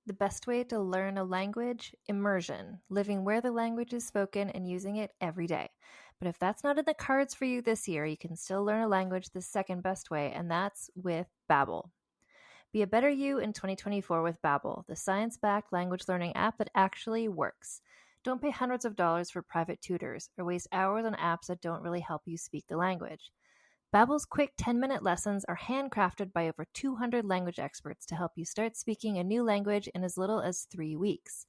The best way to learn a language? Immersion, living where the language is spoken and using it every day. But if that's not in the cards for you this year, you can still learn a language the second best way, and that's with Babbel. Be a better you in 2024 with Babbel, the science-backed language learning app that actually works. Don't pay hundreds of dollars for private tutors or waste hours on apps that don't really help you speak the language. Babbel's quick 10-minute lessons are handcrafted by over 200 language experts to help you start speaking a new language in as little as 3 weeks.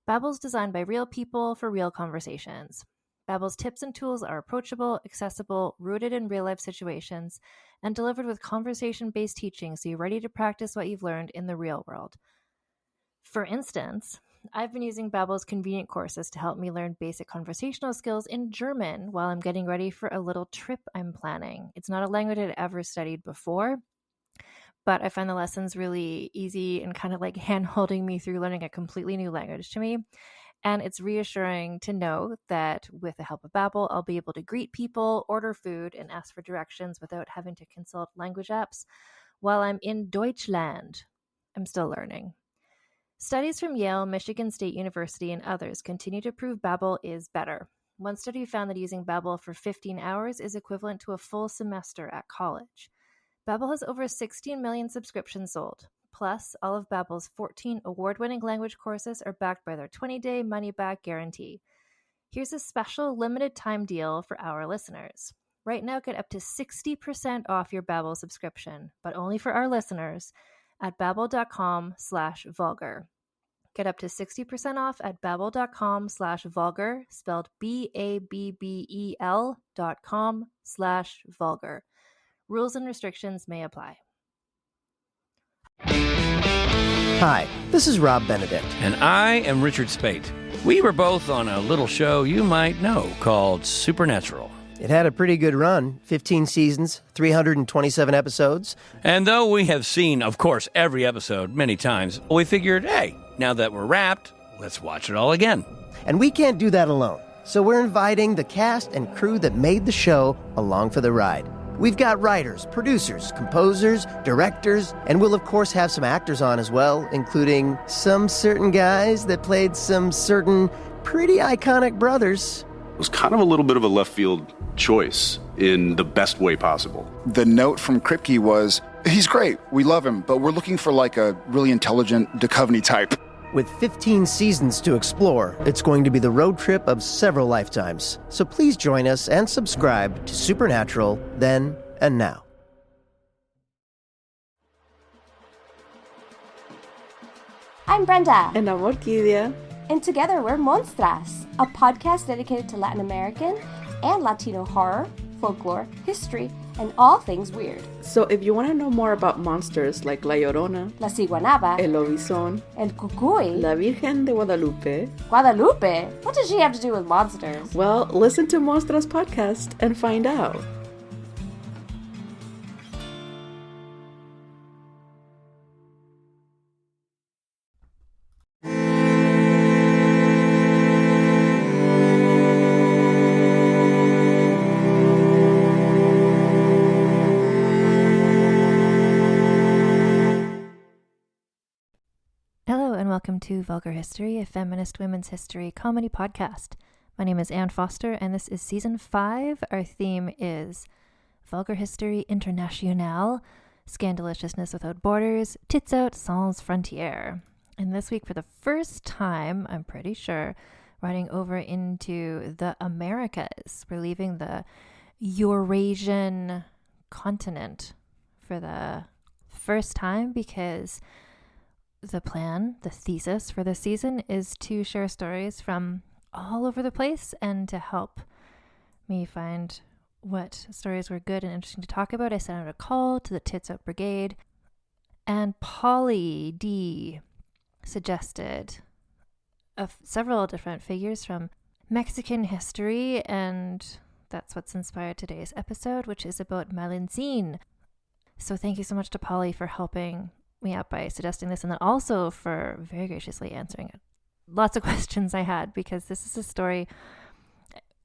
Babbel's designed by real people for real conversations. Babbel's tips and tools are approachable, accessible, rooted in real-life situations, and delivered with conversation-based teaching so you're ready to practice what you've learned in the real world. For instance, I've been using Babbel's convenient courses to help me learn basic conversational skills in German while I'm getting ready for a little trip I'm planning. It's not a language I'd ever studied before, but I find the lessons really easy and kind of like hand-holding me through learning a completely new language to me. And it's reassuring to know that with the help of Babbel, I'll be able to greet people, order food, and ask for directions without having to consult language apps while I'm in Deutschland. I'm still learning. Studies from Yale, Michigan State University, and others continue to prove Babbel is better. One study found that using Babbel for 15 hours is equivalent to a full semester at college. Babbel has over 16 million subscriptions sold. Plus, all of Babbel's 14 award-winning language courses are backed by their 20-day money-back guarantee. Here's a special limited-time deal for our listeners. Right now, get up to 60% off your Babbel subscription, but only for our listeners at babbel.com/vulgar. Get up to 60% off at babbel.com/vulgar, spelled BABBEL.com/vulgar. Rules and restrictions may apply. Hi, this is Rob Benedict. And I am Richard Spate. We were both on a little show you might know called Supernatural. It had a pretty good run, 15 seasons, 327 episodes. And though we have seen, of course, every episode many times, we figured, hey, now that we're wrapped, let's watch it all again. And we can't do that alone, so we're inviting the cast and crew that made the show along for the ride. We've got writers, producers, composers, directors, and we'll of course have some actors on as well, including some certain guys that played some certain pretty iconic brothers. It was kind of a little bit of a left field choice in the best way possible. The note from Kripke was, he's great, we love him, but we're looking for like a really intelligent Duchovny type. With 15 seasons to explore, it's going to be the road trip of several lifetimes. So please join us and subscribe to Supernatural then and now. I'm Brenda. And I'm Orquídea. And together we're Monstras, a podcast dedicated to Latin American and Latino horror, folklore, history, and all things weird. So if you want to know more about monsters like La Llorona, La Ciguanaba, El Lobizón, and Cucuy, La Virgen de Guadalupe. Guadalupe? What does she have to do with monsters? Well, listen to Monstras podcast and find out. Welcome to Vulgar History, a feminist women's history comedy podcast. My name is Anne Foster, and this is Season 5. Our theme is Vulgar History Internationale, Scandaliciousness Without Borders, Tits Out Sans Frontières. And this week, for the first time, I'm pretty sure, riding over into the Americas. We're leaving the Eurasian continent for the first time because the plan, the thesis for this season is to share stories from all over the place and to help me find what stories were good and interesting to talk about. I sent out a call to the Tits Out Brigade, and Polly D suggested several different figures from Mexican history, and that's what's inspired today's episode, which is about Malintzin. So thank you so much to Polly for helping me out by suggesting this, and then also for very graciously answering lots of questions I had, because this is a story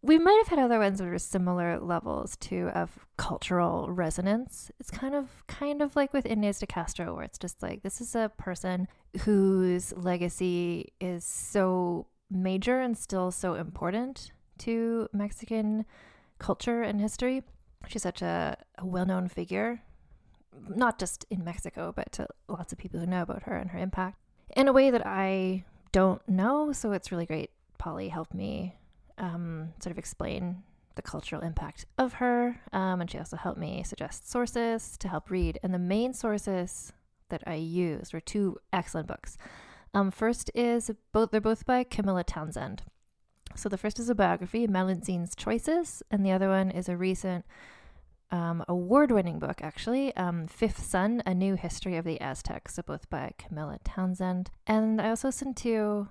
we might have had other ones that are similar levels too of cultural resonance. It's kind of like with Inés de Castro, where it's just like, this is a person whose legacy is so major and still so important to Mexican culture and history. She's such a well-known figure, not just in Mexico, but to lots of people who know about her and her impact in a way that I don't know. So it's really great. Polly helped me sort of explain the cultural impact of her. And she also helped me suggest sources to help read. And the main sources that I used were two excellent books. First is they're both by Camilla Townsend. So the first is a biography, Malintzin's Choices, and the other one is a recent award-winning book, actually, Fifth Son, A New History of the Aztecs, so both by Camilla Townsend. And I also listened to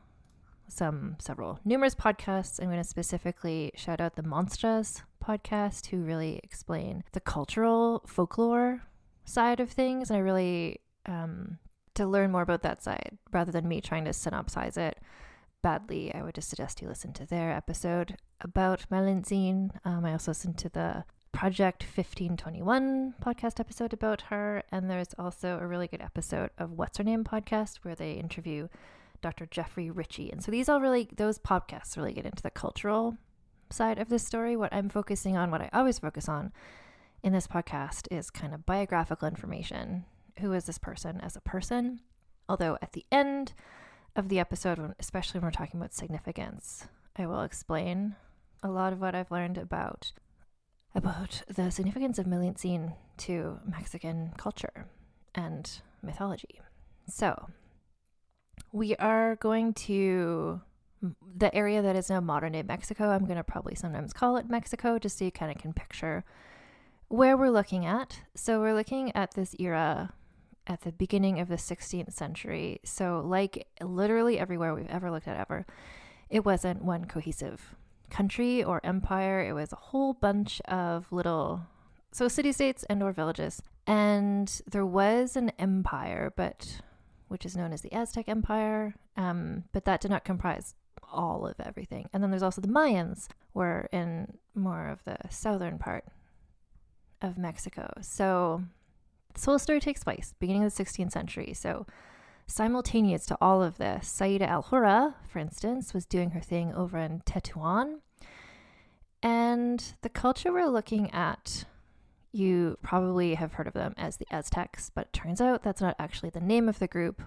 numerous podcasts. I'm going to specifically shout out the Monstras podcast, who really explain the cultural folklore side of things. And I really, to learn more about that side, rather than me trying to synopsize it badly, I would just suggest you listen to their episode about Malintzin. I also listened to the Project 1521 podcast episode about her. And there's also a really good episode of What's Her Name podcast, where they interview Dr. Jeffrey Ritchie. And so those podcasts really get into the cultural side of this story. What I'm focusing on, what I always focus on in this podcast, is kind of biographical information. Who is this person as a person? Although at the end of the episode, especially when we're talking about significance, I will explain a lot of what I've learned about the significance of Malintzin to Mexican culture and mythology. So we are going to the area that is now modern-day Mexico. I'm going to probably sometimes call it Mexico, just so you kind of can picture where we're looking at. So we're looking at this era at the beginning of the 16th century. So like literally everywhere we've ever looked at ever, it wasn't one cohesive country or empire. It was a whole bunch of little, so city-states and or villages. And there was an empire, which is known as the Aztec Empire, but that did not comprise all of everything. And then there's also the Mayans, were in more of the southern part of Mexico. So this whole story takes place beginning of the 16th century. So simultaneous to all of this, Saida al-Hura, for instance, was doing her thing over in Tetuan. And the culture we're looking at, you probably have heard of them as the Aztecs, but it turns out that's not actually the name of the group.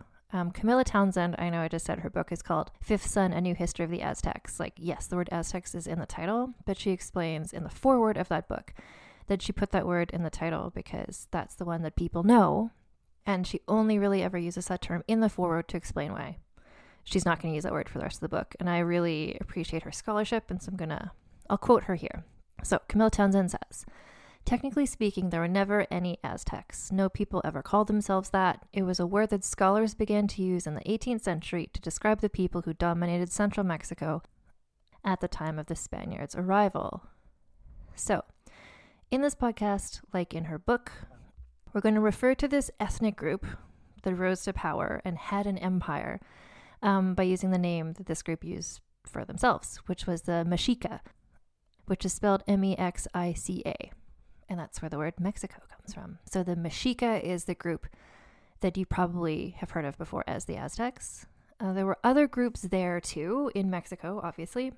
Camilla Townsend, I know I just said her book is called Fifth Son, A New History of the Aztecs. Like, yes, the word Aztecs is in the title, but she explains in the foreword of that book that she put that word in the title because that's the one that people know. And she only really ever uses that term in the foreword to explain why she's not going to use that word for the rest of the book. And I really appreciate her scholarship, and so I'll quote her here. So Camilla Townsend says, "Technically speaking, there were never any Aztecs. No people ever called themselves that. It was a word that scholars began to use in the 18th century to describe the people who dominated central Mexico at the time of the Spaniards' arrival." So, in this podcast, like in her book, we're going to refer to this ethnic group that rose to power and had an empire by using the name that this group used for themselves, which was the Mexica, which is spelled M-E-X-I-C-A. And that's where the word Mexico comes from. So the Mexica is the group that you probably have heard of before as the Aztecs. There were other groups there too in Mexico, obviously.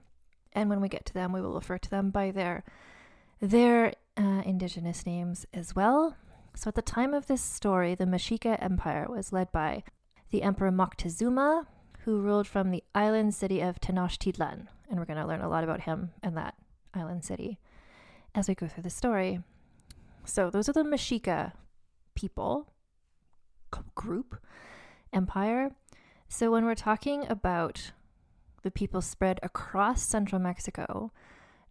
And when we get to them, we will refer to them by their indigenous names as well. So at the time of this story, the Mexica Empire was led by the Emperor Moctezuma, who ruled from the island city of Tenochtitlan. And we're going to learn a lot about him and that island city as we go through the story. So those are the Mexica people, group, empire. So when we're talking about the people spread across central Mexico,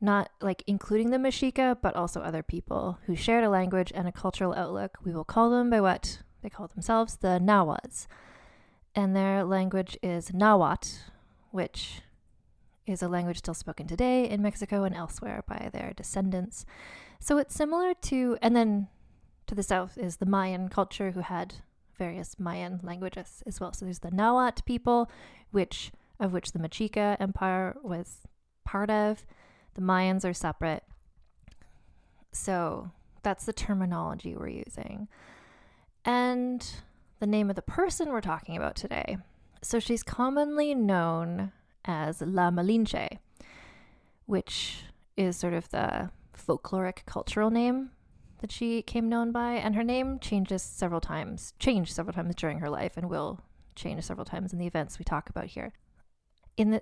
not like including the Mexica, but also other people who shared a language and a cultural outlook, we will call them by what they call themselves, the Nahuas. And their language is Nahuatl, which is a language still spoken today in Mexico and elsewhere by their descendants. So it's similar to, and then to the south is the Mayan culture, who had various Mayan languages as well. So there's the Nahuatl people, of which the Mexica Empire was part of. The Mayans are separate. So that's the terminology we're using. And the name of the person we're talking about today. So she's commonly known as La Malinche, which is sort of the folkloric cultural name that she came known by. And her name changed several times during her life, and will change several times in the events we talk about here.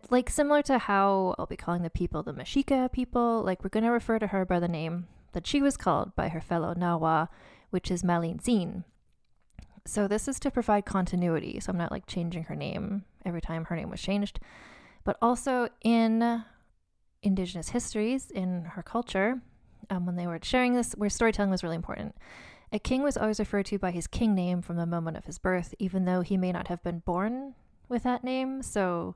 Like similar to how I'll be calling the people the Mexica people, like we're going to refer to her by the name that she was called by her fellow Nahua, which is Malintzin. So this is to provide continuity. So I'm not like changing her name every time her name was changed, but also in indigenous histories in her culture, when they were sharing this, where storytelling was really important. A king was always referred to by his king name from the moment of his birth, even though he may not have been born with that name. So,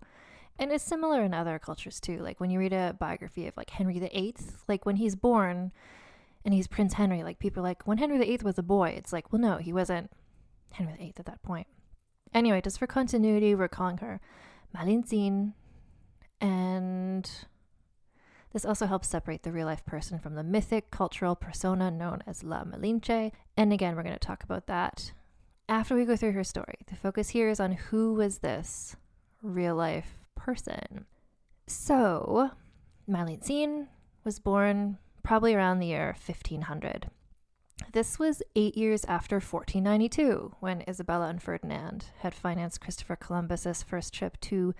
and it's similar in other cultures too. Like when you read a biography of like Henry VIII, like when he's born and he's Prince Henry, like people are like, when Henry VIII was a boy, it's like, well, no, he wasn't Henry VIII at that point. Anyway, just for continuity, we're calling her Malintzin, and this also helps separate the real life person from the mythic cultural persona known as La Malinche. And again, we're going to talk about that after we go through her story. The focus here is on who was this real life person. So, Malintzin was born probably around the year 1500. This was 8 years after 1492, when Isabella and Ferdinand had financed Christopher Columbus's first trip to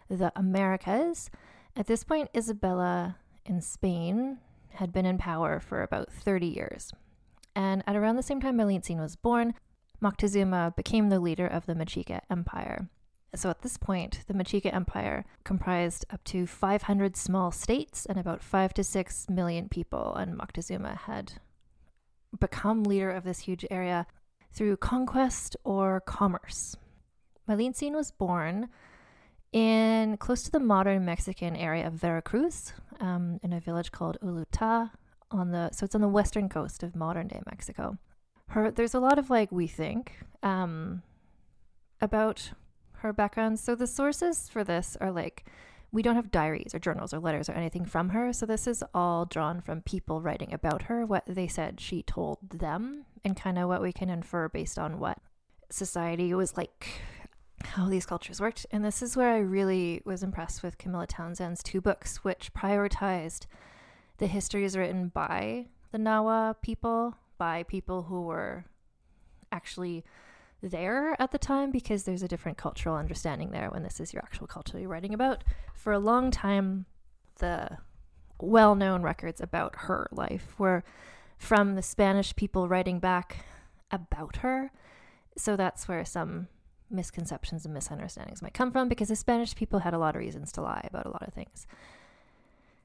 the Americas. At this point, Isabella in Spain had been in power for about 30 years. And at around the same time Malintzin was born, Moctezuma became the leader of the Mexica Empire. So at this point, the Mexica Empire comprised up to 500 small states and about 5 to 6 million people, and Moctezuma had become leader of this huge area through conquest or commerce. Malintzin was born in close to the modern Mexican area of Veracruz, in a village called Uluta, so it's on the western coast of modern day Mexico. There's a lot of we think about her background. So the sources for this are we don't have diaries or journals or letters or anything from her. So this is all drawn from people writing about her, what they said she told them, and kind of what we can infer based on what society was like, how these cultures worked. And this is where I really was impressed with Camilla Townsend's 2 books, which prioritized the histories written by the Nahua people, by people who were actually there at the time, because there's a different cultural understanding there when this is your actual culture you're writing about. For a long time, the well-known records about her life were from the Spanish people writing back about her. So that's where some misconceptions and misunderstandings might come from, because the Spanish people had a lot of reasons to lie about a lot of things.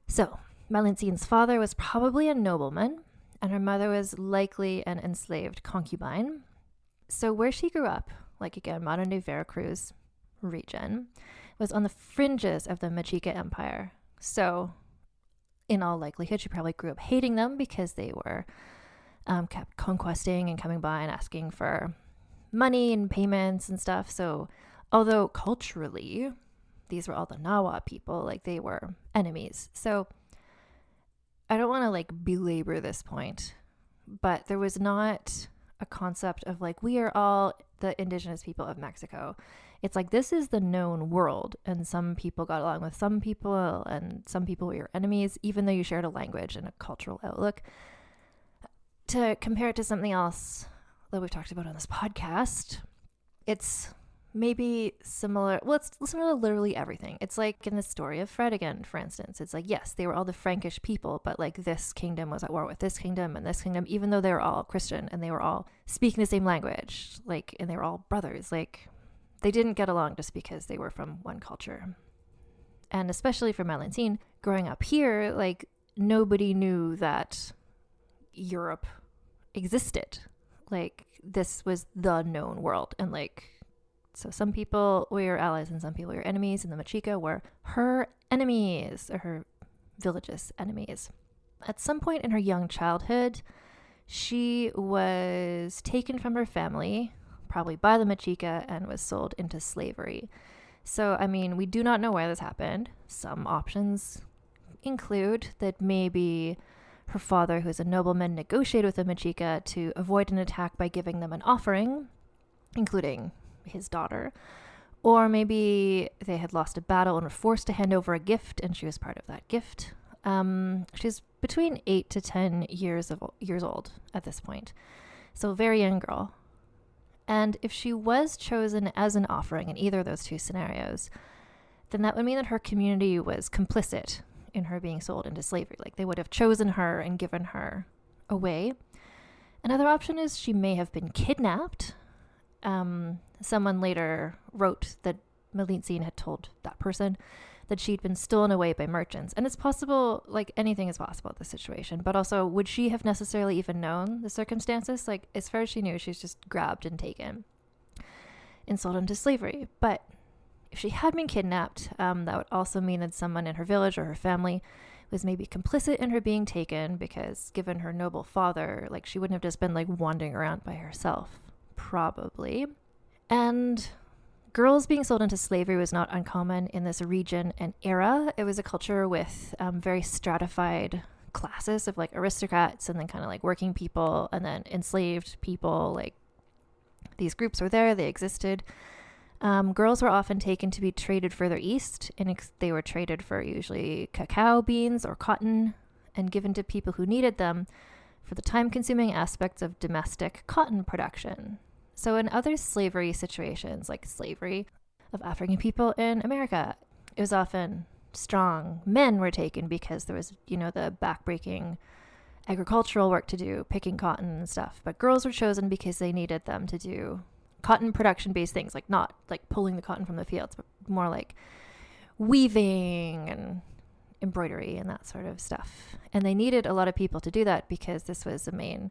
So Malintzin's father was probably a nobleman, and her mother was likely an enslaved concubine. So where she grew up, again, modern day Veracruz region, was on the fringes of the Mexica Empire. So in all likelihood, she probably grew up hating them because they were kept conquesting and coming by and asking for money and payments and stuff. So although culturally these were all the Nahua people, they were enemies. So I don't want to belabor this point, but there was not a concept of we are all the indigenous people of Mexico. It's this is the known world, and some people got along with some people and some people were your enemies, even though you shared a language and a cultural outlook. To compare it to something else that we've talked about on this podcast, it's maybe similar. Well, it's similar to literally everything. It's in the story of Fred again, for instance. It's yes, they were all the Frankish people, but this kingdom was at war with this kingdom and this kingdom, even though they were all Christian and they were all speaking the same language, and they were all brothers. They didn't get along just because they were from one culture. And especially for Malintzin, growing up here, nobody knew that Europe existed. This was the known world, and so some people were your allies and some people were your enemies, and the Mexica were her enemies, or her village's enemies. At some point in her young childhood, she was taken from her family, probably by the Mexica, and was sold into slavery. So, we do not know why this happened. Some options include that maybe her father, who is a nobleman, negotiated with the Mexica to avoid an attack by giving them an offering, including his daughter. Or maybe they had lost a battle and were forced to hand over a gift, and she was part of that gift. She's between 8 to 10 years old at this point. So a very young girl. And if she was chosen as an offering in either of those two scenarios, then that would mean that her community was complicit in her being sold into slavery. Like, they would have chosen her and given her away. Another option is she may have been kidnapped. Someone later wrote that Malintzin had told that person that she'd been stolen away by merchants. And it's possible, like, anything is possible in this situation. But also, would she have necessarily even known the circumstances? Like, as far as she knew, she's just grabbed and taken and sold into slavery. But if she had been kidnapped, that would also mean that someone in her village or her family was maybe complicit in her being taken, because given her noble father, like, she wouldn't have just been, like, wandering around by herself. Probably. And girls being sold into slavery was not uncommon in this region and era. It was a culture with very stratified classes of, like, aristocrats and then kind of like working people and then enslaved people. Like, these groups were there, they existed. Girls were often taken to be traded further east, and they were traded for usually cacao beans or cotton and given to people who needed them for the time-consuming aspects of domestic cotton production. So in other slavery situations, like slavery of African people in America, it was often strong men were taken because there was, you know, the backbreaking agricultural work to do, picking cotton and stuff. But girls were chosen because they needed them to do cotton production-based things, like not like pulling the cotton from the fields, but more like weaving and embroidery and that sort of stuff. And they needed a lot of people to do that because this was the main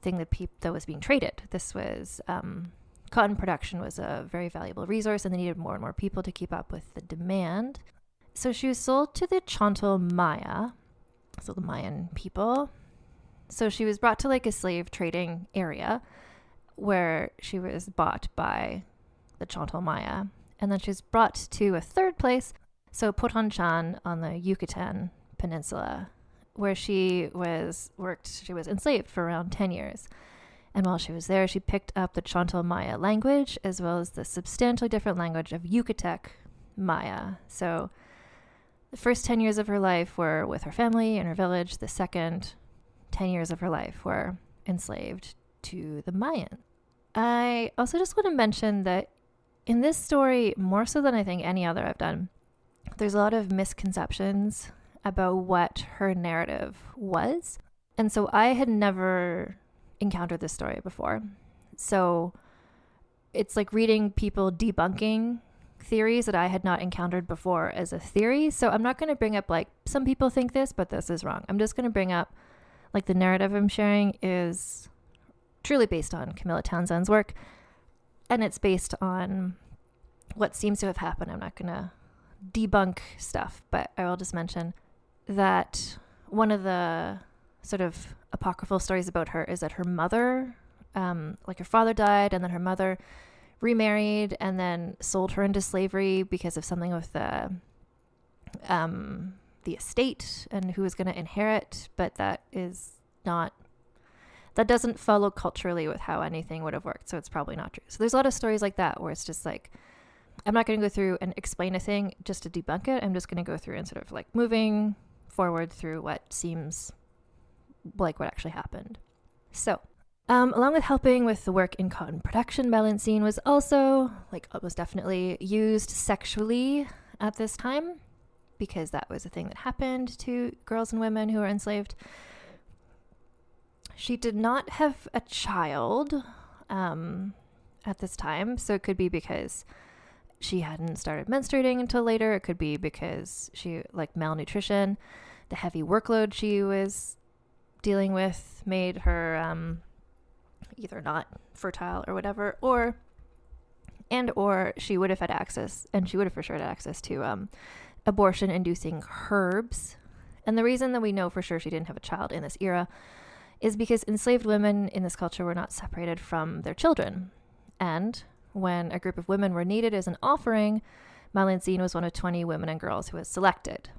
thing that was being traded. This was cotton production was a very valuable resource, and they needed more and more people to keep up with the demand. So she was sold to the Chontal Maya, so the Mayan people. So she was brought to like a slave trading area where she was bought by the Chontal Maya. And then she was brought to a third place, so Potonchan on the Yucatan Peninsula, where she was enslaved for around 10 years. And while she was there, she picked up the Chontal Maya language as well as the substantially different language of Yucatec Maya. So the first 10 years of her life were with her family and her village. The second 10 years of her life were enslaved to the Mayan. I also just want to mention that in this story, more so than I think any other I've done, there's a lot of misconceptions about what her narrative was. And so I had never encountered this story before. So it's like reading people debunking theories that I had not encountered before as a theory. So I'm not going to bring up like, some people think this, but this is wrong. I'm just going to bring up like the narrative I'm sharing is truly based on Camilla Townsend's work. And it's based on what seems to have happened. I'm not going to debunk stuff, but I will just mention that one of the sort of apocryphal stories about her is that her mother, like her father died, and then her mother remarried and then sold her into slavery because of something with the estate and who was going to inherit. But that doesn't follow culturally with how anything would have worked. So it's probably not true. So there's a lot of stories like that where it's just like, I'm not going to go through and explain a thing just to debunk it. I'm just going to go through and sort of like moving forward through what seems like what actually happened. So, along with helping with the work in cotton production, Malintzin was also, was definitely used sexually at this time because that was a thing that happened to girls and women who were enslaved. She did not have a child at this time, so it could be because she hadn't started menstruating until later. It could be because she, malnutrition, the heavy workload she was dealing with made her either not fertile or whatever, or she would have had access, and she would have for sure had access to abortion-inducing herbs. And the reason that we know for sure she didn't have a child in this era is because enslaved women in this culture were not separated from their children. And when a group of women were needed as an offering, Malintzin was one of 20 women and girls who was selected.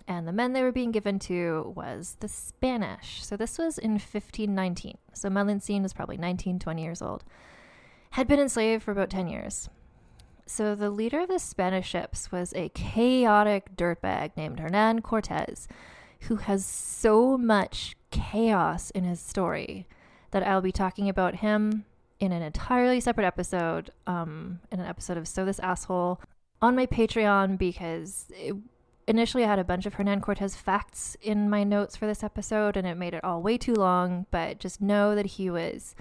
And the men they were being given to was the Spanish. So this was in 1519. So Malintzin was probably 19, 20 years old. Had been enslaved for about 10 years. So the leader of the Spanish ships was a chaotic dirtbag named Hernán Cortés, who has so much chaos in his story that I'll be talking about him in an entirely separate episode, in an episode of So This Asshole on my Patreon, because initially I had a bunch of Hernán Cortés facts in my notes for this episode and it made it all way too long, but just know that he was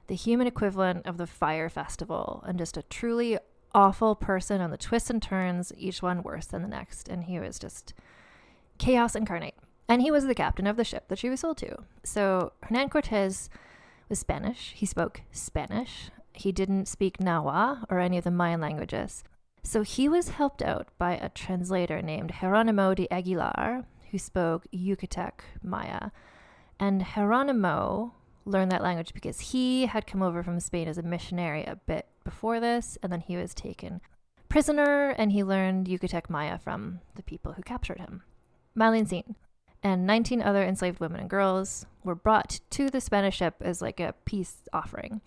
the human equivalent of the Fire Festival and just a truly awful person on the twists and turns, each one worse than the next. And he was just chaos incarnate. And he was the captain of the ship that she was sold to. So Hernán Cortés was Spanish. He spoke Spanish. He didn't speak Nahua or any of the Mayan languages. So he was helped out by a translator named Jerónimo de Aguilar, who spoke Yucatec Maya. And Jerónimo learned that language because he had come over from Spain as a missionary a bit before this, and then he was taken prisoner, and he learned Yucatec Maya from the people who captured him. Malintzin and 19 other enslaved women and girls were brought to the Spanish ship as like a peace offering.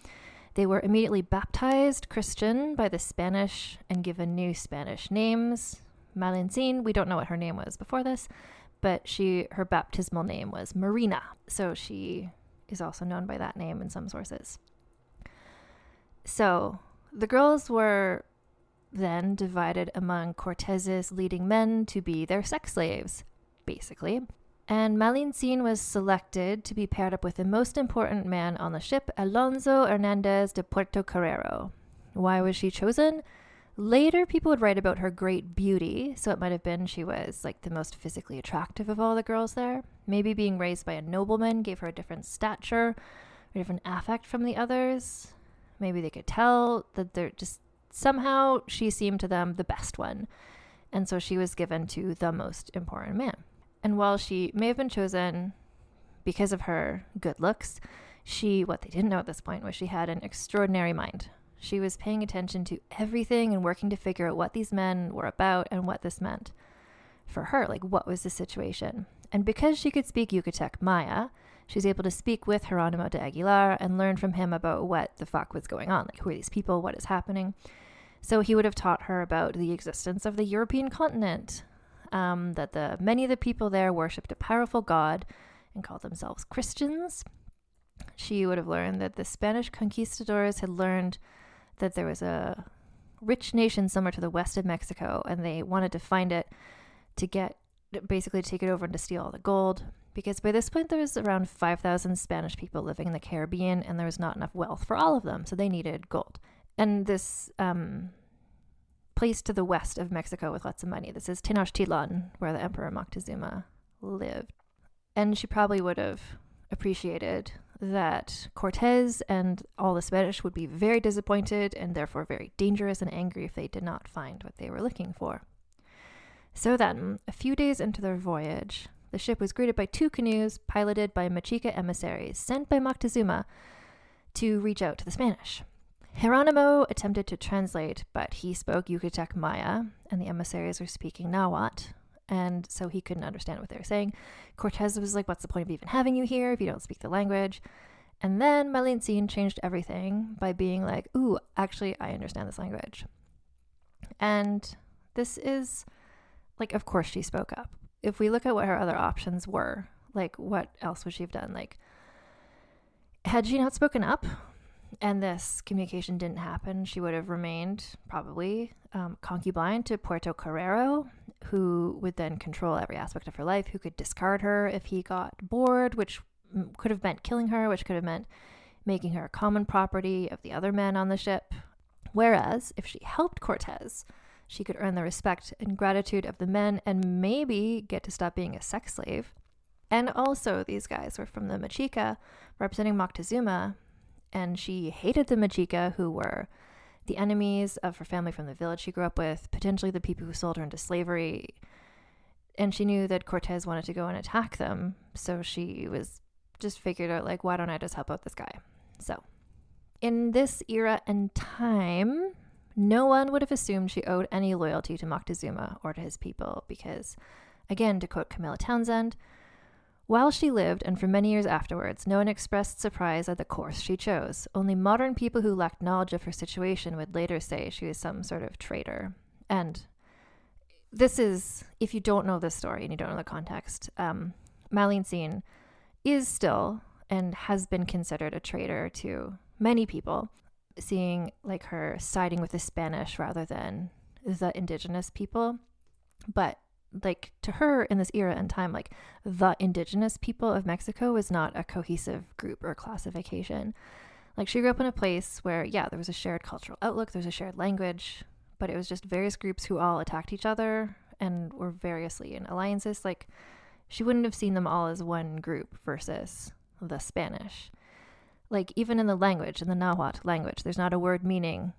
They were immediately baptized Christian by the Spanish and given new Spanish names. Malintzin, we don't know what her name was before this, but her baptismal name was Marina. So she is also known by that name in some sources. So the girls were then divided among Cortés's leading men to be their sex slaves, basically. And Malintzin was selected to be paired up with the most important man on the ship, Alonso Hernández de Puerto Carrero. Why was she chosen? Later, people would write about her great beauty, so it might have been she was like the most physically attractive of all the girls there. Maybe being raised by a nobleman gave her a different stature, a different affect from the others. Maybe they could tell that they're just somehow she seemed to them the best one. And so she was given to the most important man. And while she may have been chosen because of her good looks, what they didn't know at this point was she had an extraordinary mind. She was paying attention to everything and working to figure out what these men were about and what this meant for her. Like, what was the situation? And because she could speak Yucatec Maya, she was able to speak with Jerónimo de Aguilar and learn from him about what the fuck was going on. Like, who are these people? What is happening? So he would have taught her about the existence of the European continent, that many of the people there worshipped a powerful god and called themselves Christians. She would have learned that the Spanish conquistadors had learned that there was a rich nation somewhere to the west of Mexico, and they wanted to find it to take it over and to steal all the gold, because by this point there was around 5,000 Spanish people living in the Caribbean, and there was not enough wealth for all of them, so they needed gold. And this place to the west of Mexico with lots of money, this is Tenochtitlan, where the Emperor Moctezuma lived. And she probably would have appreciated that Cortés and all the Spanish would be very disappointed and therefore very dangerous and angry if they did not find what they were looking for. So then, a few days into their voyage, the ship was greeted by 2 canoes piloted by Mexica emissaries sent by Moctezuma to reach out to the Spanish. Jerónimo attempted to translate, but he spoke Yucatec Maya, and the emissaries were speaking Nahuatl, and so he couldn't understand what they were saying. Cortés was like, what's the point of even having you here if you don't speak the language? And then Malintzin changed everything by being like, ooh, actually, I understand this language. And this is, like, of course she spoke up. If we look at what her other options were, like, what else would she have done? Like, had she not spoken up and this communication didn't happen, she would have remained probably concubine to Puerto Carrero, who would then control every aspect of her life, who could discard her if he got bored, which could have meant killing her, which could have meant making her a common property of the other men on the ship. Whereas if she helped Cortés, she could earn the respect and gratitude of the men and maybe get to stop being a sex slave. And also, these guys were from the Mexica representing Moctezuma, and she hated the Mexica, who were the enemies of her family from the village she grew up with, potentially the people who sold her into slavery. And she knew that Cortés wanted to go and attack them, so she was just figured out, like, why don't I just help out this guy? So, in this era and time, no one would have assumed she owed any loyalty to Moctezuma or to his people, because Again, to quote Camilla Townsend, "While she lived, and for many years afterwards, no one expressed surprise at the course she chose. Only modern people who lacked knowledge of her situation would later say she was some sort of traitor." And this is, if you don't know this story and you don't know the context, Malintzin is still and has been considered a traitor to many people, seeing like her siding with the Spanish rather than the indigenous people. But like to her in this era and time, like the indigenous people of Mexico was not a cohesive group or classification. Like she grew up in a place where, yeah, there was a shared cultural outlook, there's a shared language, but it was just various groups who all attacked each other and were variously in alliances. Like she wouldn't have seen them all as one group versus the Spanish. Like even in the language, in the Nahuatl language, there's not a word meaning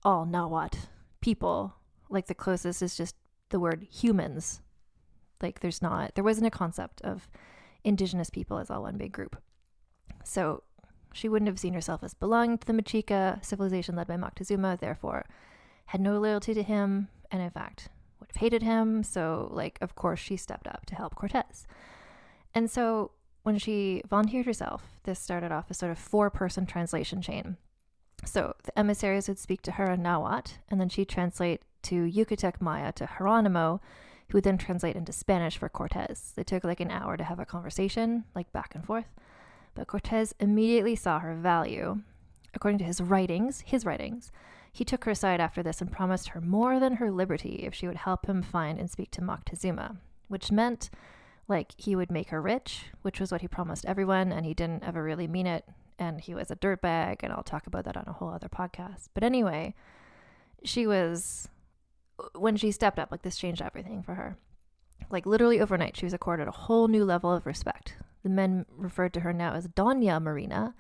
all Nahuatl people. Like the closest is just the word humans. Like there wasn't a concept of indigenous people as all one big group. So she wouldn't have seen herself as belonging to the Mexica civilization led by Moctezuma, therefore had no loyalty to him, and in fact would have hated him. So like, of course she stepped up to help Cortés. And so when she volunteered herself, this started off a sort of 4-person translation chain. So the emissaries would speak to her in Nahuatl, and then she'd translate to Yucatec Maya to Geronimo, who would then translate into Spanish for Cortés. It took like an hour to have a conversation, like back and forth. But Cortés immediately saw her value. According to his writings, he took her aside after this and promised her more than her liberty if she would help him find and speak to Moctezuma, which meant like he would make her rich, which was what he promised everyone, and he didn't ever really mean it. And he was a dirtbag, and I'll talk about that on a whole other podcast. But anyway, when she stepped up, like this changed everything for her. Like literally overnight, she was accorded a whole new level of respect. The men referred to her now as Doña Marina,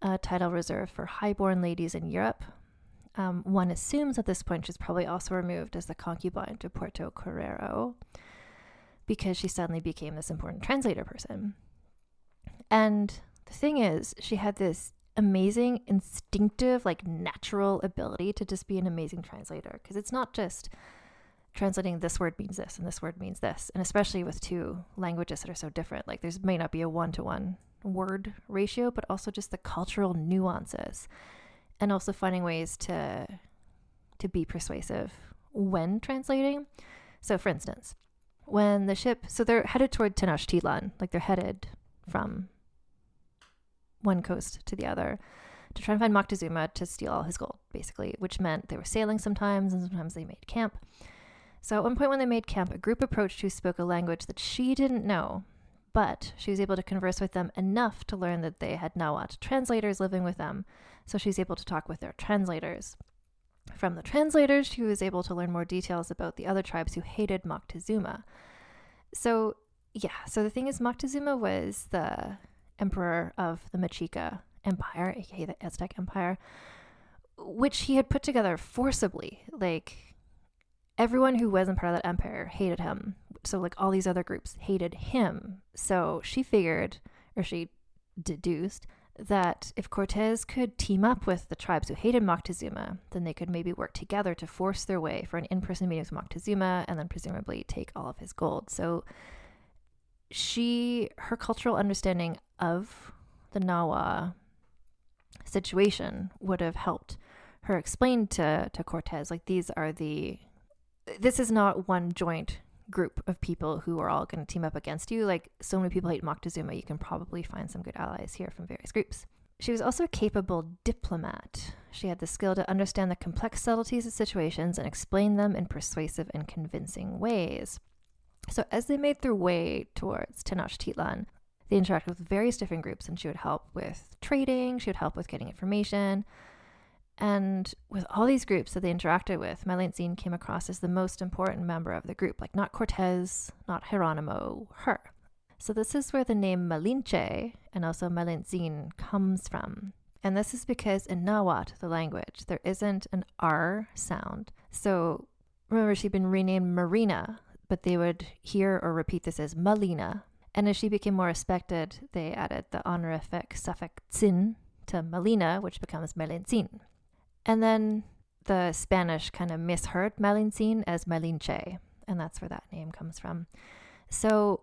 a title reserved for highborn ladies in Europe. One assumes at this point she's probably also removed as the concubine to Puerto Carrero because she suddenly became this important translator person. And the thing is, she had this amazing, instinctive, like natural ability to just be an amazing translator, because it's not just translating this word means this and this word means this, and especially with two languages that are so different, like there's may not be a 1-to-1 word ratio, but also just the cultural nuances, and also finding ways to be persuasive when translating. So for instance, when the ship, so they're headed toward Tenochtitlan, like they're headed from one coast to the other to try and find Moctezuma to steal all his gold, basically, which meant they were sailing sometimes, and sometimes they made camp. So at one point when they made camp, a group approached who spoke a language that she didn't know, but she was able to converse with them enough to learn that they had Nahuatl translators living with them, so she was able to talk with their translators. From the translators, she was able to learn more details about the other tribes who hated Moctezuma. So the thing is, Moctezuma was the emperor of the Mexica Empire, aka the Aztec Empire, which he had put together forcibly. Like everyone who wasn't part of that empire hated him. So like all these other groups hated him. So she figured, or she deduced, that if Cortés could team up with the tribes who hated Moctezuma, then they could maybe work together to force their way for an in-person meeting with Moctezuma and then presumably take all of his gold. So her cultural understanding of the Nahua situation would have helped her explain to Cortés, like this is not one joint group of people who are all going to team up against you. Like so many people hate Moctezuma, you can probably find some good allies here from various groups. She was also a capable diplomat. She had the skill to understand the complex subtleties of situations and explain them in persuasive and convincing ways. So as they made their way towards Tenochtitlan, they interacted with various different groups, and she would help with trading, she would help with getting information. And with all these groups that they interacted with, Malintzin came across as the most important member of the group, like not Cortés, not Geronimo, her. So this is where the name Malinche and also Malintzin comes from. And this is because in Nahuatl, the language, there isn't an R sound. So remember, she'd been renamed Marina, but they would hear or repeat this as Malina. And as she became more respected, they added the honorific suffix "zin" to Malina, which becomes Malintzin. And then the Spanish kind of misheard Malintzin as Malinche, and that's where that name comes from. So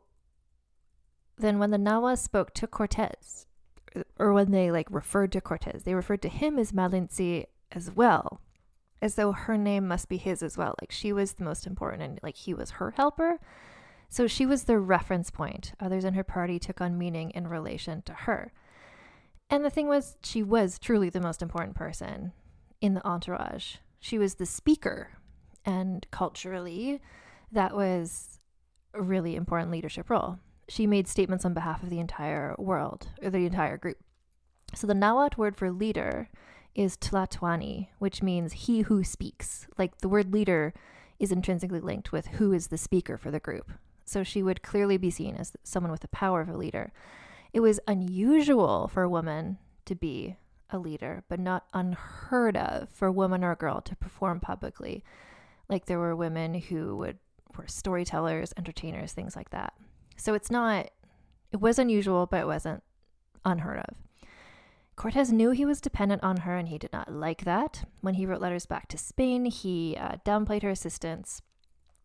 then when the Nahua spoke to Cortés, or when they like referred to Cortés, they referred to him as Malinche as well, as though her name must be his as well. Like she was the most important and like he was her helper. So she was the reference point. Others in her party took on meaning in relation to her. And the thing was, she was truly the most important person in the entourage. She was the speaker. And culturally, that was a really important leadership role. She made statements on behalf of the entire world, or the entire group. So the Nahuatl word for leader is Tlatuani, which means he who speaks. Like the word leader is intrinsically linked with who is the speaker for the group. So she would clearly be seen as someone with the power of a leader. It was unusual for a woman to be a leader, but not unheard of for a woman or a girl to perform publicly. Like there were women who were storytellers, entertainers, things like that. So it was unusual, but it wasn't unheard of. Cortés knew he was dependent on her, and he did not like that. When he wrote letters back to Spain, he downplayed her assistance,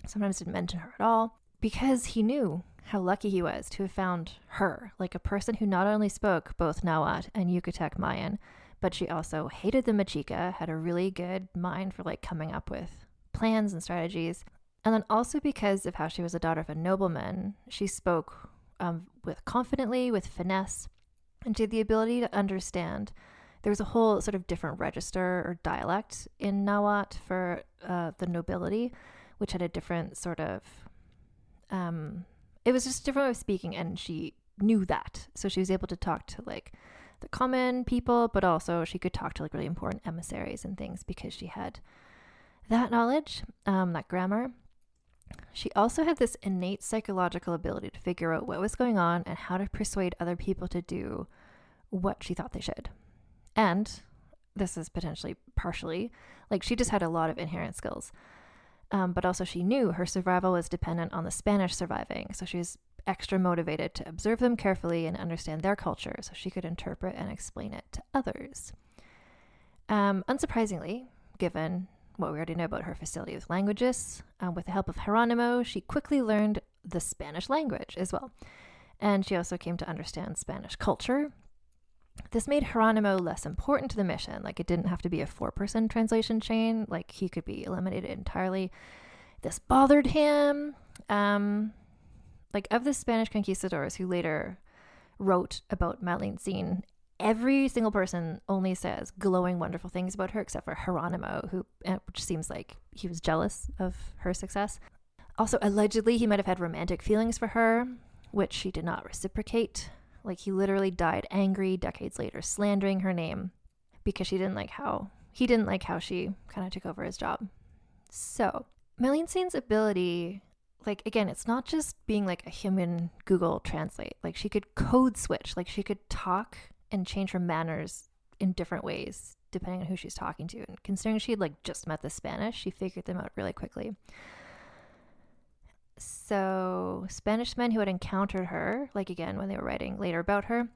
sometimes didn't mention her at all, because he knew how lucky he was to have found her, like a person who not only spoke both Nahuatl and Yucatec Mayan, but she also hated the Mexica, had a really good mind for like coming up with plans and strategies. And then also because of how she was a daughter of a nobleman, she spoke confidently, with finesse, and she had the ability to understand. There was a whole sort of different register or dialect in Nahuatl for the nobility, which had a different sort of, it was just a different way of speaking, and she knew that. So she was able to talk to like the common people, but also she could talk to like really important emissaries and things because she had that knowledge, that grammar. She also had this innate psychological ability to figure out what was going on and how to persuade other people to do what she thought they should. And this is potentially partially, like she just had a lot of inherent skills. But also she knew her survival was dependent on the Spanish surviving. So she was extra motivated to observe them carefully and understand their culture so she could interpret and explain it to others. Unsurprisingly, given what we already know about her facility with languages, with the help of Geronimo, she quickly learned the Spanish language as well. And she also came to understand Spanish culture. This made Geronimo less important to the mission. Like it didn't have to be a 4-person translation chain. Like he could be eliminated entirely. This bothered him. Like of the Spanish conquistadors who later wrote about Malintzin, every single person only says glowing, wonderful things about her, except for Geronimo, which seems like he was jealous of her success. Also, allegedly, he might have had romantic feelings for her, which she did not reciprocate. Like he literally died angry decades later, slandering her name because he didn't like how she kind of took over his job. So Malintzin's ability, like again, it's not just being like a human Google Translate. Like she could code switch, like she could talk and change her manners in different ways depending on who she's talking to. And considering she had like just met the Spanish, she figured them out really quickly. So Spanish men who had encountered her, like again when they were writing later about her,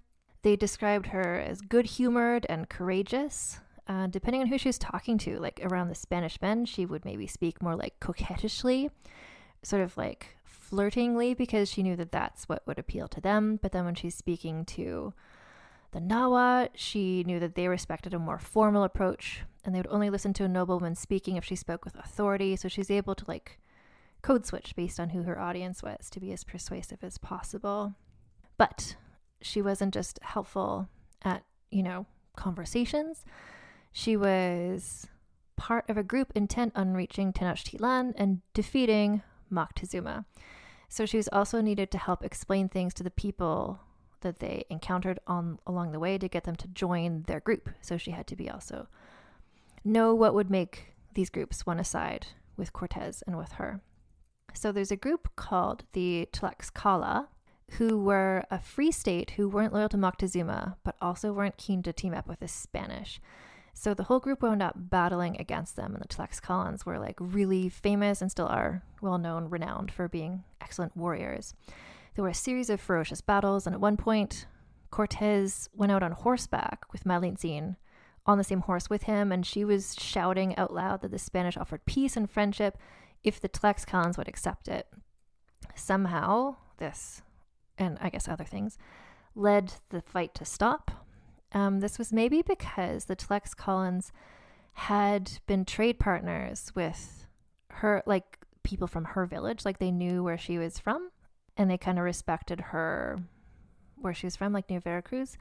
they described her as good-humored and courageous. Depending on who she was talking to, like around the Spanish men, she would maybe speak more like coquettishly, sort of like flirtingly, because she knew that that's what would appeal to them. But then when she's speaking to the Nahuatl, she knew that they respected a more formal approach, and they would only listen to a nobleman speaking if she spoke with authority. So she's able to like code switch based on who her audience was to be as persuasive as possible. But she wasn't just helpful at, conversations. She was part of a group intent on reaching Tenochtitlan and defeating Moctezuma. So she was also needed to help explain things to the people that they encountered along the way to get them to join their group. So she had to be also know what would make these groups want to side with Cortés and with her. So there's a group called the Tlaxcala, who were a free state who weren't loyal to Moctezuma, but also weren't keen to team up with the Spanish. So the whole group wound up battling against them, and the Tlaxcalans were like really famous and still are well-known, renowned for being excellent warriors. There were a series of ferocious battles, and at one point, Cortés went out on horseback with Malintzin on the same horse with him, and she was shouting out loud that the Spanish offered peace and friendship if the Tlaxcalans would accept it. Somehow, this, and I guess other things, led the fight to stop. This was maybe because the Tlaxcalans had been trade partners with her, like people from her village, like they knew where she was from, and they kind of respected her where she was from, like near Veracruz.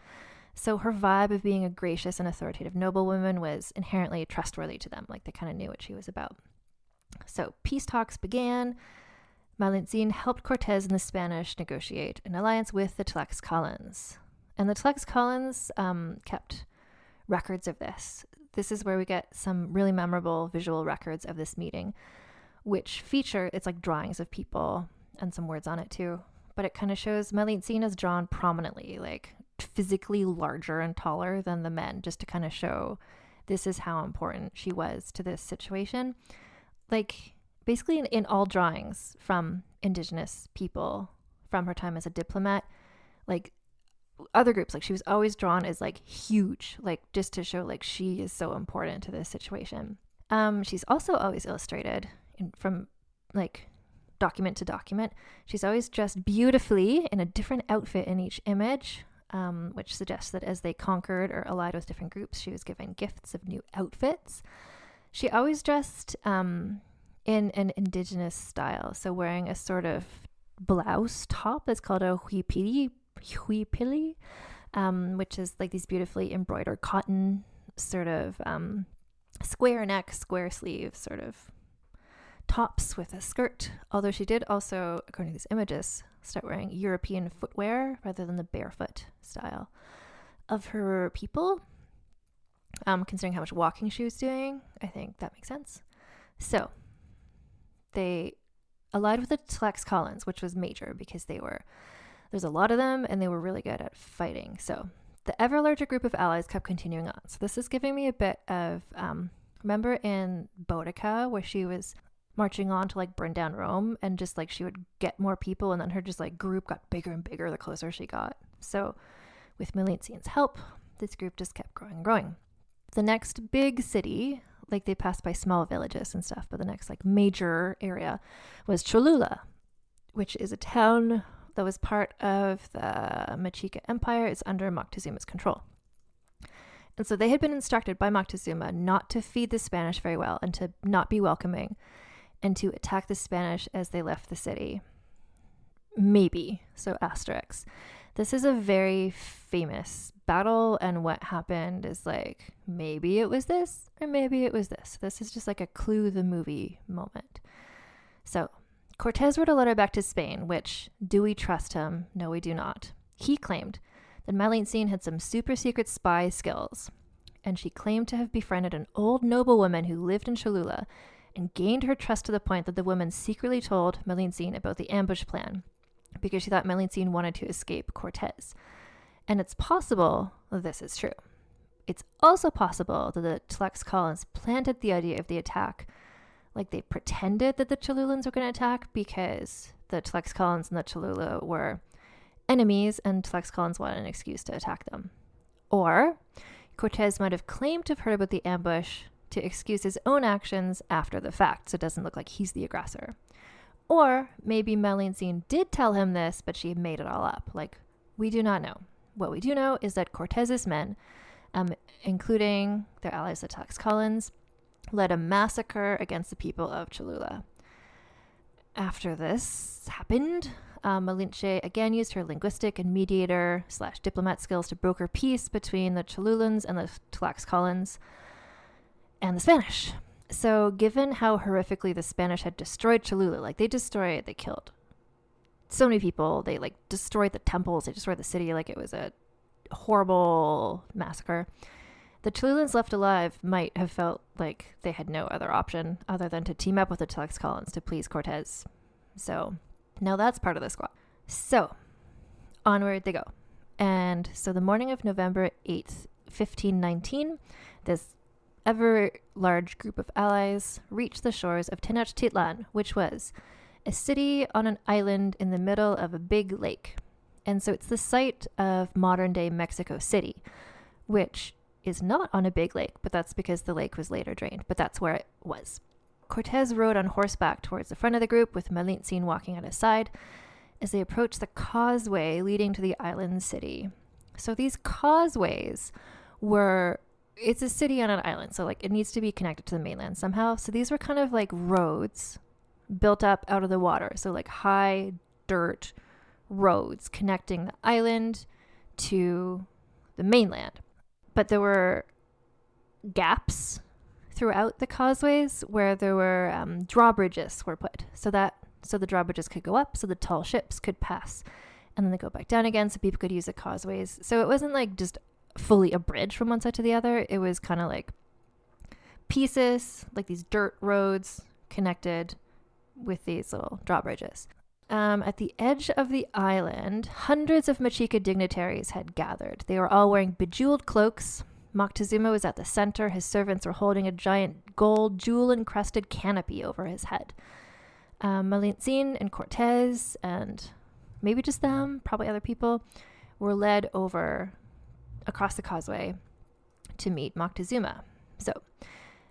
So her vibe of being a gracious and authoritative noblewoman was inherently trustworthy to them, like they kind of knew what she was about. So peace talks began. Malintzin helped Cortés and the Spanish negotiate an alliance with the Tlaxcalans. And the Tlaxcalans kept records of this. This is where we get some really memorable visual records of this meeting, which feature, it's like drawings of people and some words on it too. But it kind of shows Malintzin as drawn prominently, like physically larger and taller than the men, just to kind of show this is how important she was to this situation. Like basically in all drawings from indigenous people from her time as a diplomat, like other groups, like she was always drawn as like huge, like just to show like she is so important to this situation. She's also always illustrated from like document to document. She's always dressed beautifully in a different outfit in each image, which suggests that as they conquered or allied with different groups, she was given gifts of new outfits. She always dressed in an indigenous style, so wearing a sort of blouse top that's called a huipili, which is like these beautifully embroidered cotton sort of square neck, square sleeve sort of tops with a skirt. Although she did also, according to these images, start wearing European footwear rather than the barefoot style of her people. Considering how much walking she was doing, I think that makes sense. So they allied with the Tlaxcalans, which was major because there's a lot of them and they were really good at fighting. So the ever larger group of allies kept continuing on. So this is giving me a bit of, remember in Boudica where she was marching on to like burn down Rome, and just like she would get more people and then her just like group got bigger and bigger the closer she got. So with Malintzin's help, this group just kept growing and growing. The next big city, like they passed by small villages and stuff, but the next like major area was Cholula, which is a town that was part of the Mexica Empire. It's under Moctezuma's control. And so they had been instructed by Moctezuma not to feed the Spanish very well and to not be welcoming and to attack the Spanish as they left the city. Maybe. So asterisk. This is a very famous battle, and what happened is like, maybe it was this or maybe it was this. This is just like a Clue the movie moment. So Cortés wrote a letter back to Spain, which, do we trust him? No, we do not. He claimed that Malintzin had some super secret spy skills, and she claimed to have befriended an old noblewoman who lived in Cholula and gained her trust to the point that the woman secretly told Malintzin about the ambush plan because she thought Malintzin wanted to escape Cortés. And it's possible that this is true. It's also possible that the Tlaxcalans planted the idea of the attack. Like they pretended that the Cholulans were going to attack because the Tlaxcalans and the Cholula were enemies and Tlaxcalans wanted an excuse to attack them. Or Cortés might have claimed to have heard about the ambush to excuse his own actions after the fact, so it doesn't look like he's the aggressor. Or maybe Malintzin did tell him this, but she made it all up. Like, we do not know. What we do know is that Cortés's men, including their allies the Tlaxcalans, led a massacre against the people of Cholula. After this happened, Malinche again used her linguistic and mediator/diplomat skills to broker peace between the Cholulans and the Tlaxcalans and the Spanish. So given how horrifically the Spanish had destroyed Cholula, like they killed so many people, they like destroyed the temples, they destroyed the city, like it was a horrible massacre. The Cholulans left alive might have felt like they had no other option other than to team up with the Tlaxcalans to please Cortés. So now that's part of the squad. So onward they go. And so the morning of November 8th, 1519, this ever large group of allies reached the shores of Tenochtitlan, which was a city on an island in the middle of a big lake. And so it's the site of modern-day Mexico City, which is not on a big lake, but that's because the lake was later drained, but that's where it was. Cortés rode on horseback towards the front of the group, with Malintzin walking at his side as they approached the causeway leading to the island city. So these causeways it's a city on an island, so like it needs to be connected to the mainland somehow. So these were kind of like roads built up out of the water. So like high dirt roads connecting the island to the mainland. But there were gaps throughout the causeways where there were drawbridges were put so the drawbridges could go up so the tall ships could pass, and then they go back down again so people could use the causeways. So it wasn't like just fully a bridge from one side to the other. It was kind of like pieces, like these dirt roads connected with these little drawbridges. At the edge of the island, hundreds of Mexica dignitaries had gathered. They were all wearing bejeweled cloaks. Moctezuma was at the center. His servants were holding a giant gold jewel-encrusted canopy over his head. Malintzin and Cortés, and maybe just them, probably other people, were led over across the causeway to meet Moctezuma. So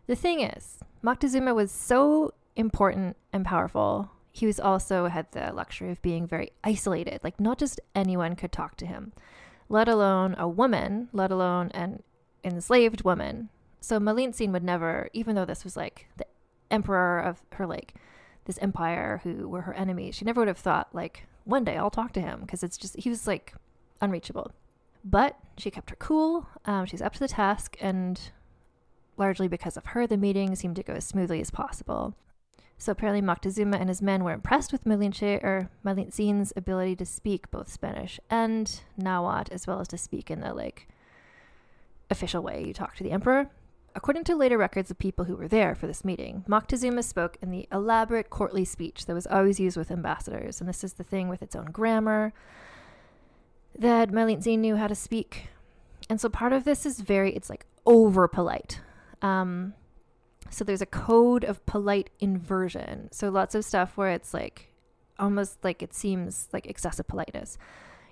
the thing is, Moctezuma was so important and powerful. He was also had the luxury of being very isolated. Like not just anyone could talk to him, let alone a woman, let alone an enslaved woman. So Malintzin would never, even though this was like the emperor of her like this empire who were her enemies, she never would have thought like one day I'll talk to him, because it's just he was like unreachable. But she kept her cool. She's up to the task, and largely because of her, the meeting seemed to go as smoothly as possible. So apparently Moctezuma and his men were impressed with Malintzin's ability to speak both Spanish and Nahuatl, as well as to speak in the like official way you talk to the emperor. According to later records of people who were there for this meeting, Moctezuma spoke in the elaborate courtly speech that was always used with ambassadors, and this is the thing with its own grammar that Malintzin knew how to speak. And so part of this is it's like over polite. So there's a code of polite inversion. So lots of stuff where it's like almost like it seems like excessive politeness.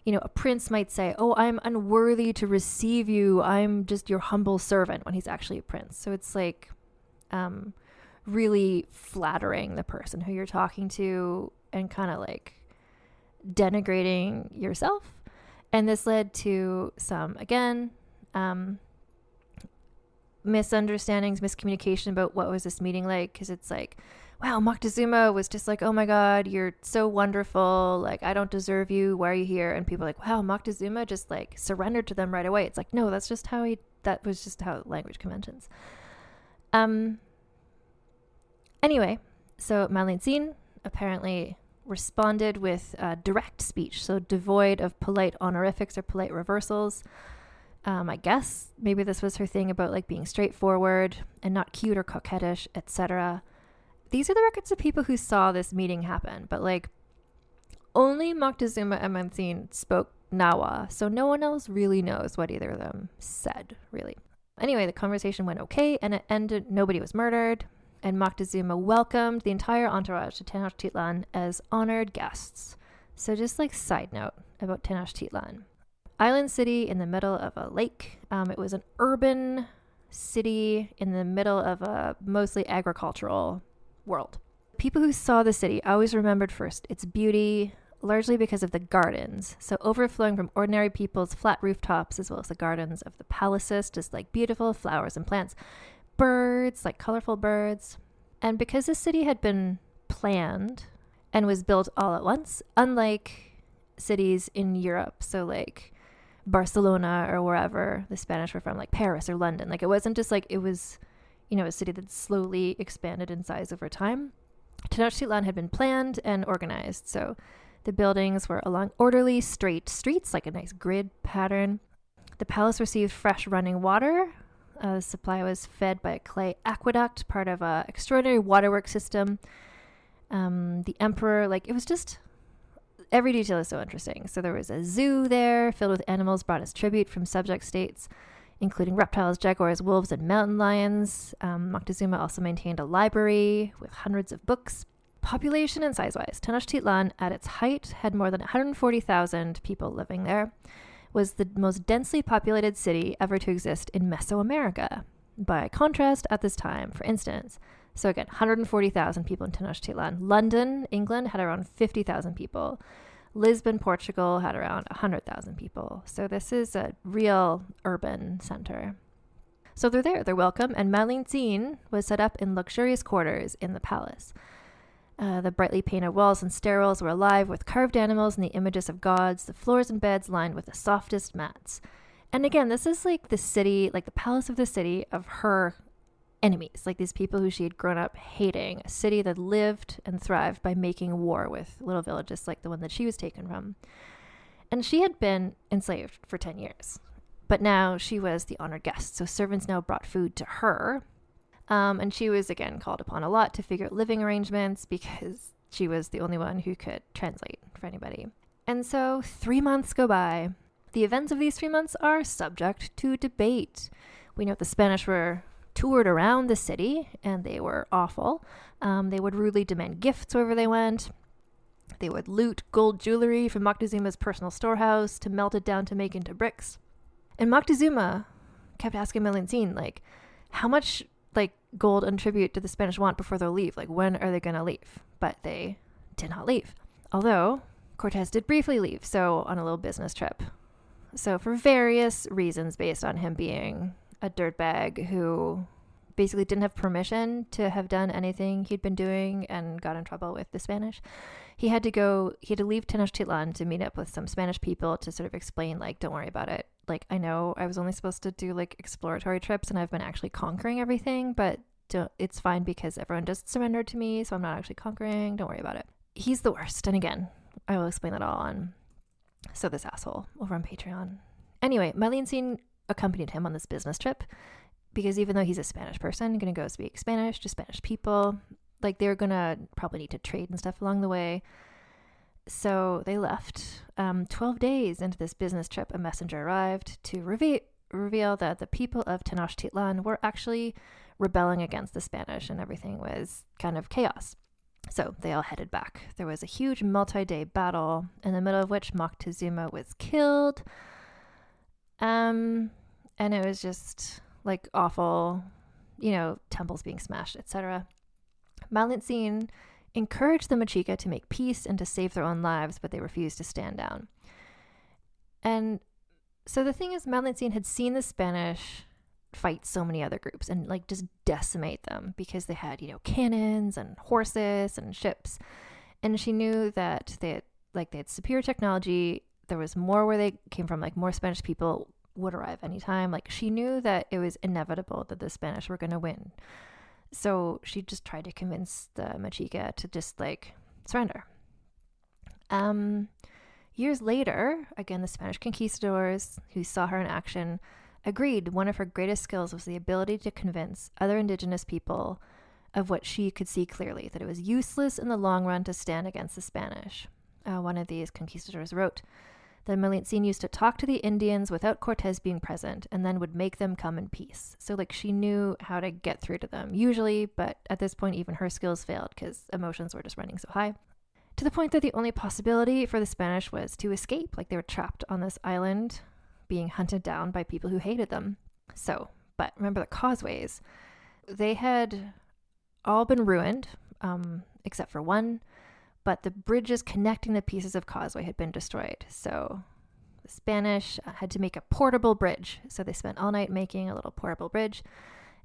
You know, a prince might say, "Oh, I'm unworthy to receive you. I'm just your humble servant," when he's actually a prince. So it's like really flattering the person who you're talking to and kind of like denigrating yourself. And this led to some, again, misunderstandings, miscommunication about what was this meeting like, because it's like, wow, Moctezuma was just like, oh my God, you're so wonderful. Like, I don't deserve you. Why are you here? And people are like, wow, Moctezuma just like surrendered to them right away. It's like, no, that was just how language conventions. Anyway, so Malintzin apparently responded with direct speech, so devoid of polite honorifics or polite reversals. I guess maybe this was her thing about like being straightforward and not cute or coquettish, etc. These are the records of people who saw this meeting happen, but like only Moctezuma and Malintzin spoke Nahuatl, so no one else really knows what either of them said, really. Anyway, the conversation went okay, and it ended, nobody was murdered, and Moctezuma welcomed the entire entourage to Tenochtitlan as honored guests. So just like side note about Tenochtitlan. Island city in the middle of a lake. It was an urban city in the middle of a mostly agricultural world. People who saw the city always remembered first its beauty, largely because of the gardens. So overflowing from ordinary people's flat rooftops, as well as the gardens of the palaces, just like beautiful flowers and plants. Birds, like colorful birds. And because the city had been planned and was built all at once, unlike cities in Europe, so like Barcelona or wherever the Spanish were from, like Paris or London. Like it wasn't just like it was, you know, a city that slowly expanded in size over time. Tenochtitlan had been planned and organized. So the buildings were along orderly, straight streets, like a nice grid pattern. The palace received fresh running water. The supply was fed by a clay aqueduct, part of an extraordinary waterworks system. The emperor, like it was just... Every detail is so interesting. So there was a zoo there filled with animals brought as tribute from subject states, including reptiles, jaguars, wolves, and mountain lions. Moctezuma also maintained a library with hundreds of books. Population and size-wise, Tenochtitlan at its height had more than 140,000 people living there, was the most densely populated city ever to exist in Mesoamerica. By contrast, at this time, for instance, So again, 140,000 people in Tenochtitlan. London, England, had around 50,000 people. Lisbon, Portugal, had around 100,000 people. So this is a real urban center. So they're there, they're welcome, and Malintzin was set up in luxurious quarters in the palace. The brightly painted walls and stairwells were alive with carved animals and the images of gods, the floors and beds lined with the softest mats. And again, this is like the city, like the palace of the city of her enemies, like these people who she had grown up hating, a city that lived and thrived by making war with little villages like the one that she was taken from. And she had been enslaved for 10 years, but now she was the honored guest, so servants now brought food to her. And she was again called upon a lot to figure out living arrangements because she was the only one who could translate for anybody. And so 3 months go by. The events of these 3 months are subject to debate. We know the Spanish were toured around the city and they were awful. They would rudely demand gifts wherever they went. They would loot gold jewelry from Moctezuma's personal storehouse to melt it down to make into bricks. And Moctezuma kept asking Malintzin, like, how much like gold and tribute did the Spanish want before they'll leave? Like, when are they going to leave? But they did not leave. Although Cortés did briefly leave, so on a little business trip. So for various reasons based on him being a dirtbag who basically didn't have permission to have done anything he'd been doing and got in trouble with the Spanish. He had to leave Tenochtitlan to meet up with some Spanish people to sort of explain, like, don't worry about it. Like, I know I was only supposed to do like exploratory trips and I've been actually conquering everything, but it's fine because everyone just surrendered to me, so I'm not actually conquering. Don't worry about it. He's the worst. And again, I will explain that all on So This Asshole over on Patreon. Anyway, Malintzin accompanied him on this business trip because even though he's a Spanish person, going to go speak Spanish to Spanish people, like they're going to probably need to trade and stuff along the way. So they left. 12 days into this business trip, a messenger arrived to reveal that the people of Tenochtitlan were actually rebelling against the Spanish and everything was kind of chaos. So they all headed back. There was a huge multi-day battle in the middle of which Moctezuma was killed. And it was just like awful, temples being smashed, etc. Malintzin encouraged the Mexica to make peace and to save their own lives, but they refused to stand down. And so the thing is, Malintzin had seen the Spanish fight so many other groups and like just decimate them because they had, cannons and horses and ships. And she knew that they had superior technology. There was more where they came from, like more Spanish people would arrive anytime. Like she knew that it was inevitable that the Spanish were going to win. So she just tried to convince the Mexica to just like surrender. Years later, again, the Spanish conquistadors who saw her in action agreed one of her greatest skills was the ability to convince other indigenous people of what she could see clearly, that it was useless in the long run to stand against the Spanish. One of these conquistadors wrote that Malintzin used to talk to the Indians without Cortés being present and then would make them come in peace. So like she knew how to get through to them usually, but at this point even her skills failed because emotions were just running so high. To the point that the only possibility for the Spanish was to escape. Like they were trapped on this island being hunted down by people who hated them. So, but remember the causeways, they had all been ruined, except for one, but the bridges connecting the pieces of causeway had been destroyed. So the Spanish had to make a portable bridge. So they spent all night making a little portable bridge.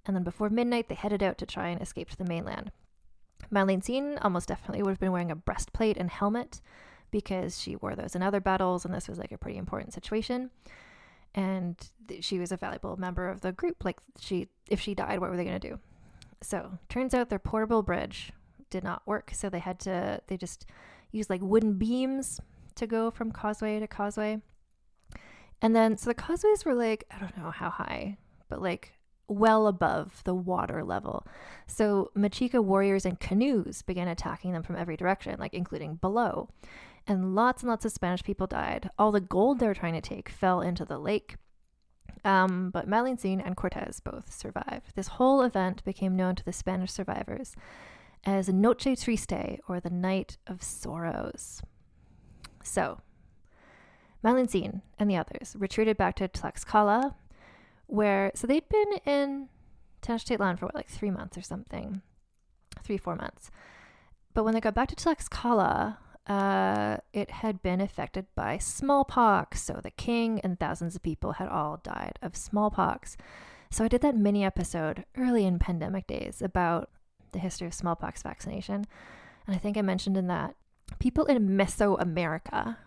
And then before midnight, they headed out to try and escape to the mainland. Malintzin almost definitely would have been wearing a breastplate and helmet because she wore those in other battles. And this was like a pretty important situation. And she was a valuable member of the group. Like if she died, what were they going to do? So turns out their portable bridge did not work. So they just used like wooden beams to go from causeway to causeway. And then, so the causeways were like, I don't know how high, but like well above the water level. So Mexica warriors in canoes began attacking them from every direction, like including below. And lots of Spanish people died. All the gold they were trying to take fell into the lake. But Malintzin and Cortés both survived. This whole event became known to the Spanish survivors as Noche Triste, or the Night of Sorrows. So, Malintzin and the others retreated back to Tlaxcala, so they'd been in Tenochtitlan for 3 months or something. 3-4 months. But when they got back to Tlaxcala, it had been affected by smallpox. So the king and thousands of people had all died of smallpox. So I did that mini episode early in pandemic days about the history of smallpox vaccination. And I think I mentioned in that people in Mesoamerica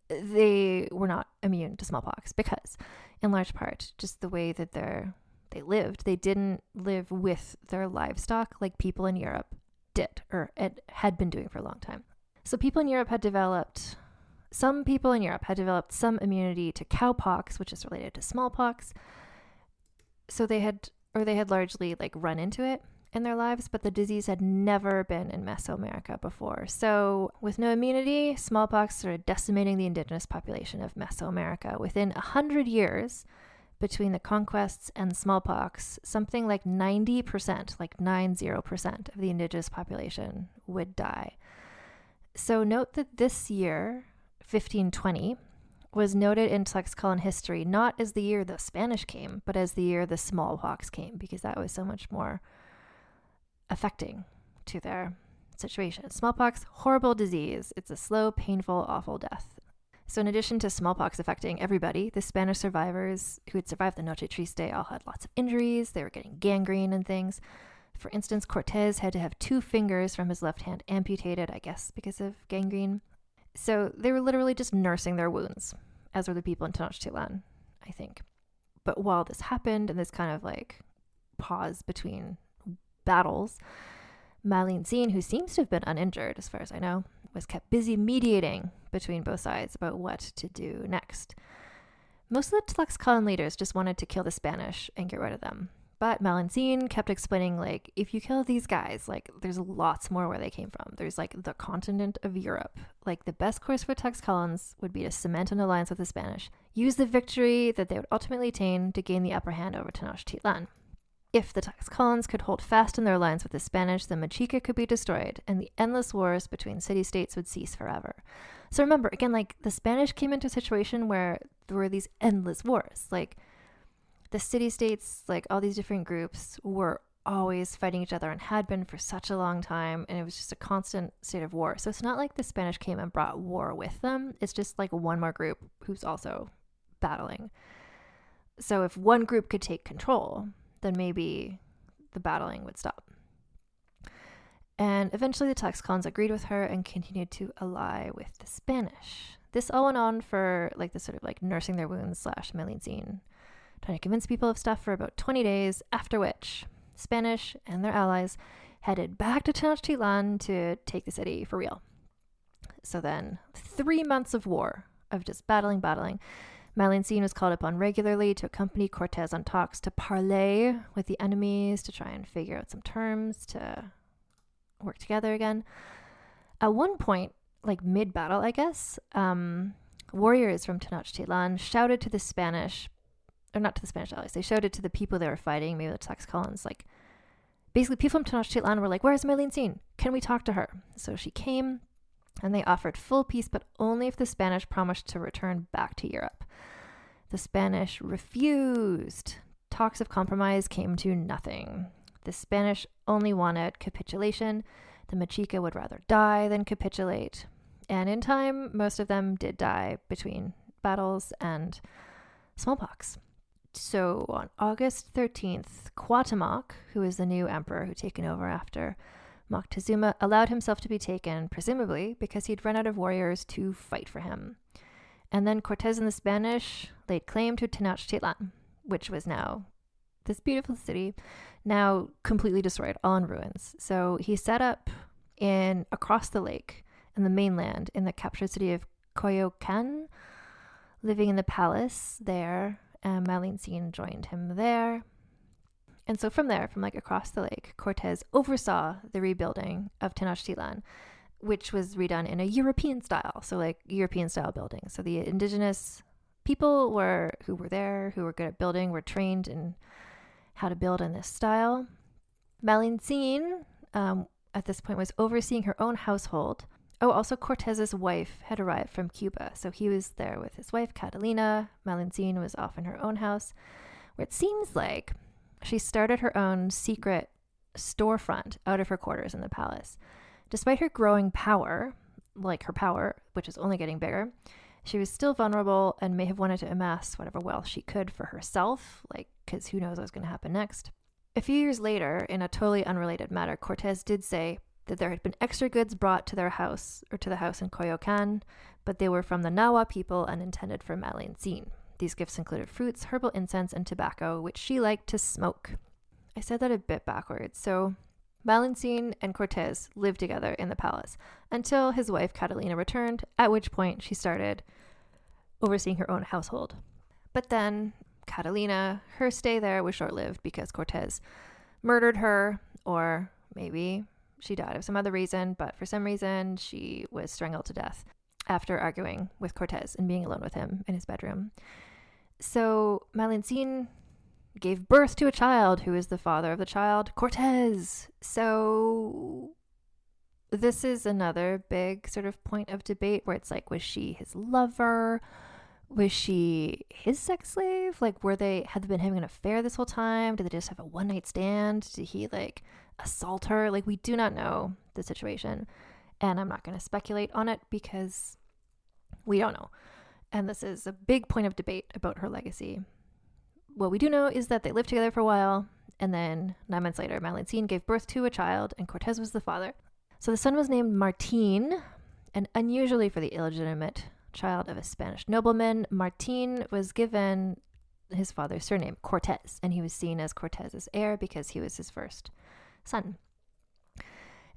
they were not immune to smallpox because, in large part, just the way that they lived, they didn't live with their livestock like people in Europe did, or it had been doing for a long time. So some people in Europe had developed some immunity to cowpox, which is related to smallpox. So they had largely like run into it in their lives, but the disease had never been in Mesoamerica before. So with no immunity, smallpox started decimating the indigenous population of Mesoamerica. Within 100 years between the conquests and smallpox, something like 90%, like 90% of the indigenous population would die. So note that this year, 1520, was noted in Tlaxcalan history not as the year the Spanish came, but as the year the smallpox came, because that was so much more affecting to their situation. Smallpox, horrible disease. It's a slow, painful, awful death. So in addition to smallpox affecting everybody, the Spanish survivors who had survived the Noche Triste all had lots of injuries. They were getting gangrene and things. For instance, Cortés had to have 2 fingers from his left hand amputated, I guess, because of gangrene. So they were literally just nursing their wounds, as were the people in Tenochtitlan, I think. But while this happened, and this kind of like pause between battles, Malintzin, who seems to have been uninjured as far as I know, was kept busy mediating between both sides about what to do next. Most of the Tlaxcalan leaders just wanted to kill the Spanish and get rid of them. But Malintzin kept explaining, like, if you kill these guys, like, there's lots more where they came from. There's, like, the continent of Europe. Like, the best course for Tlaxcalans would be to cement an alliance with the Spanish, use the victory that they would ultimately attain to gain the upper hand over Tenochtitlan. If the Tlaxcalans could hold fast in their alliance with the Spanish, the Mexica could be destroyed, and the endless wars between city-states would cease forever. So remember, again, like, the Spanish came into a situation where there were these endless wars. Like, the city-states, like, all these different groups were always fighting each other and had been for such a long time, and it was just a constant state of war. So it's not like the Spanish came and brought war with them. It's just, like, one more group who's also battling. So if one group could take control, then maybe the battling would stop. And eventually the Tlaxcalans agreed with her and continued to ally with the Spanish. This all went on for like this sort of like nursing their wounds / Malintzin, trying to convince people of stuff for about 20 days, after which Spanish and their allies headed back to Tenochtitlan to take the city for real. So then 3 months of war, of just battling. Malintzin was called upon regularly to accompany Cortés on talks to parley with the enemies, to try and figure out some terms, to work together again. At one point, like mid-battle, I guess, warriors from Tenochtitlan shouted to the Spanish, or not to the Spanish allies, they shouted to the people they were fighting, maybe the Tlaxcalans, like, basically people from Tenochtitlan were like, "Where's Malintzin? Can we talk to her?" So she came, and they offered full peace, but only if the Spanish promised to return back to Europe. The Spanish refused. Talks of compromise came to nothing. The Spanish only wanted capitulation. The Mexica would rather die than capitulate. And in time, most of them did die between battles and smallpox. So on August 13th, Cuauhtémoc, who is the new emperor who'd taken over after Moctezuma, allowed himself to be taken, presumably because he'd run out of warriors to fight for him. And then Cortés and the Spanish laid claim to Tenochtitlan, which was now this beautiful city, now completely destroyed, all in ruins. So he set up across the lake in the mainland in the captured city of Coyoacán, living in the palace there, and Malintzin joined him there. And so from there, from like across the lake, Cortés oversaw the rebuilding of Tenochtitlan, which was redone in a European style, so like European style building. So the indigenous people who were there, who were good at building, were trained in how to build in this style. Malintzin, at this point, was overseeing her own household. Oh, also Cortés's wife had arrived from Cuba, so he was there with his wife, Catalina. Malintzin was off in her own house, where it seems like she started her own secret storefront out of her quarters in the palace. Despite her growing power, like her power, which is only getting bigger, she was still vulnerable and may have wanted to amass whatever wealth she could for herself, because who knows what was going to happen next. A few years later, in a totally unrelated matter, Cortés did say that there had been extra goods brought to their house, or to the house in Coyoacán, but they were from the Nahua people and intended for Malintzin. These gifts included fruits, herbal incense, and tobacco, which she liked to smoke. I said that a bit backwards. So Malintzin and Cortés lived together in the palace until his wife Catalina returned, at which point she started overseeing her own household. But then Catalina, her stay there was short-lived because Cortés murdered her, or maybe she died of some other reason, but for some reason she was strangled to death after arguing with Cortés and being alone with him in his bedroom. So Malintzin gave birth to a child who is the father of the child, Cortés. So this is another big sort of point of debate where it's like, was she his lover? Was she his sex slave? Had they been having an affair this whole time? Did they just have a one-night stand? Did he assault her? We do not know the situation. And I'm not going to speculate on it because we don't know. And this is a big point of debate about her legacy. What we do know is that they lived together for a while, and then 9 months later, Malintzin gave birth to a child, and Cortés was the father. So the son was named Martin, and unusually for the illegitimate child of a Spanish nobleman, Martin was given his father's surname, Cortés, and he was seen as Cortés's heir because he was his first son.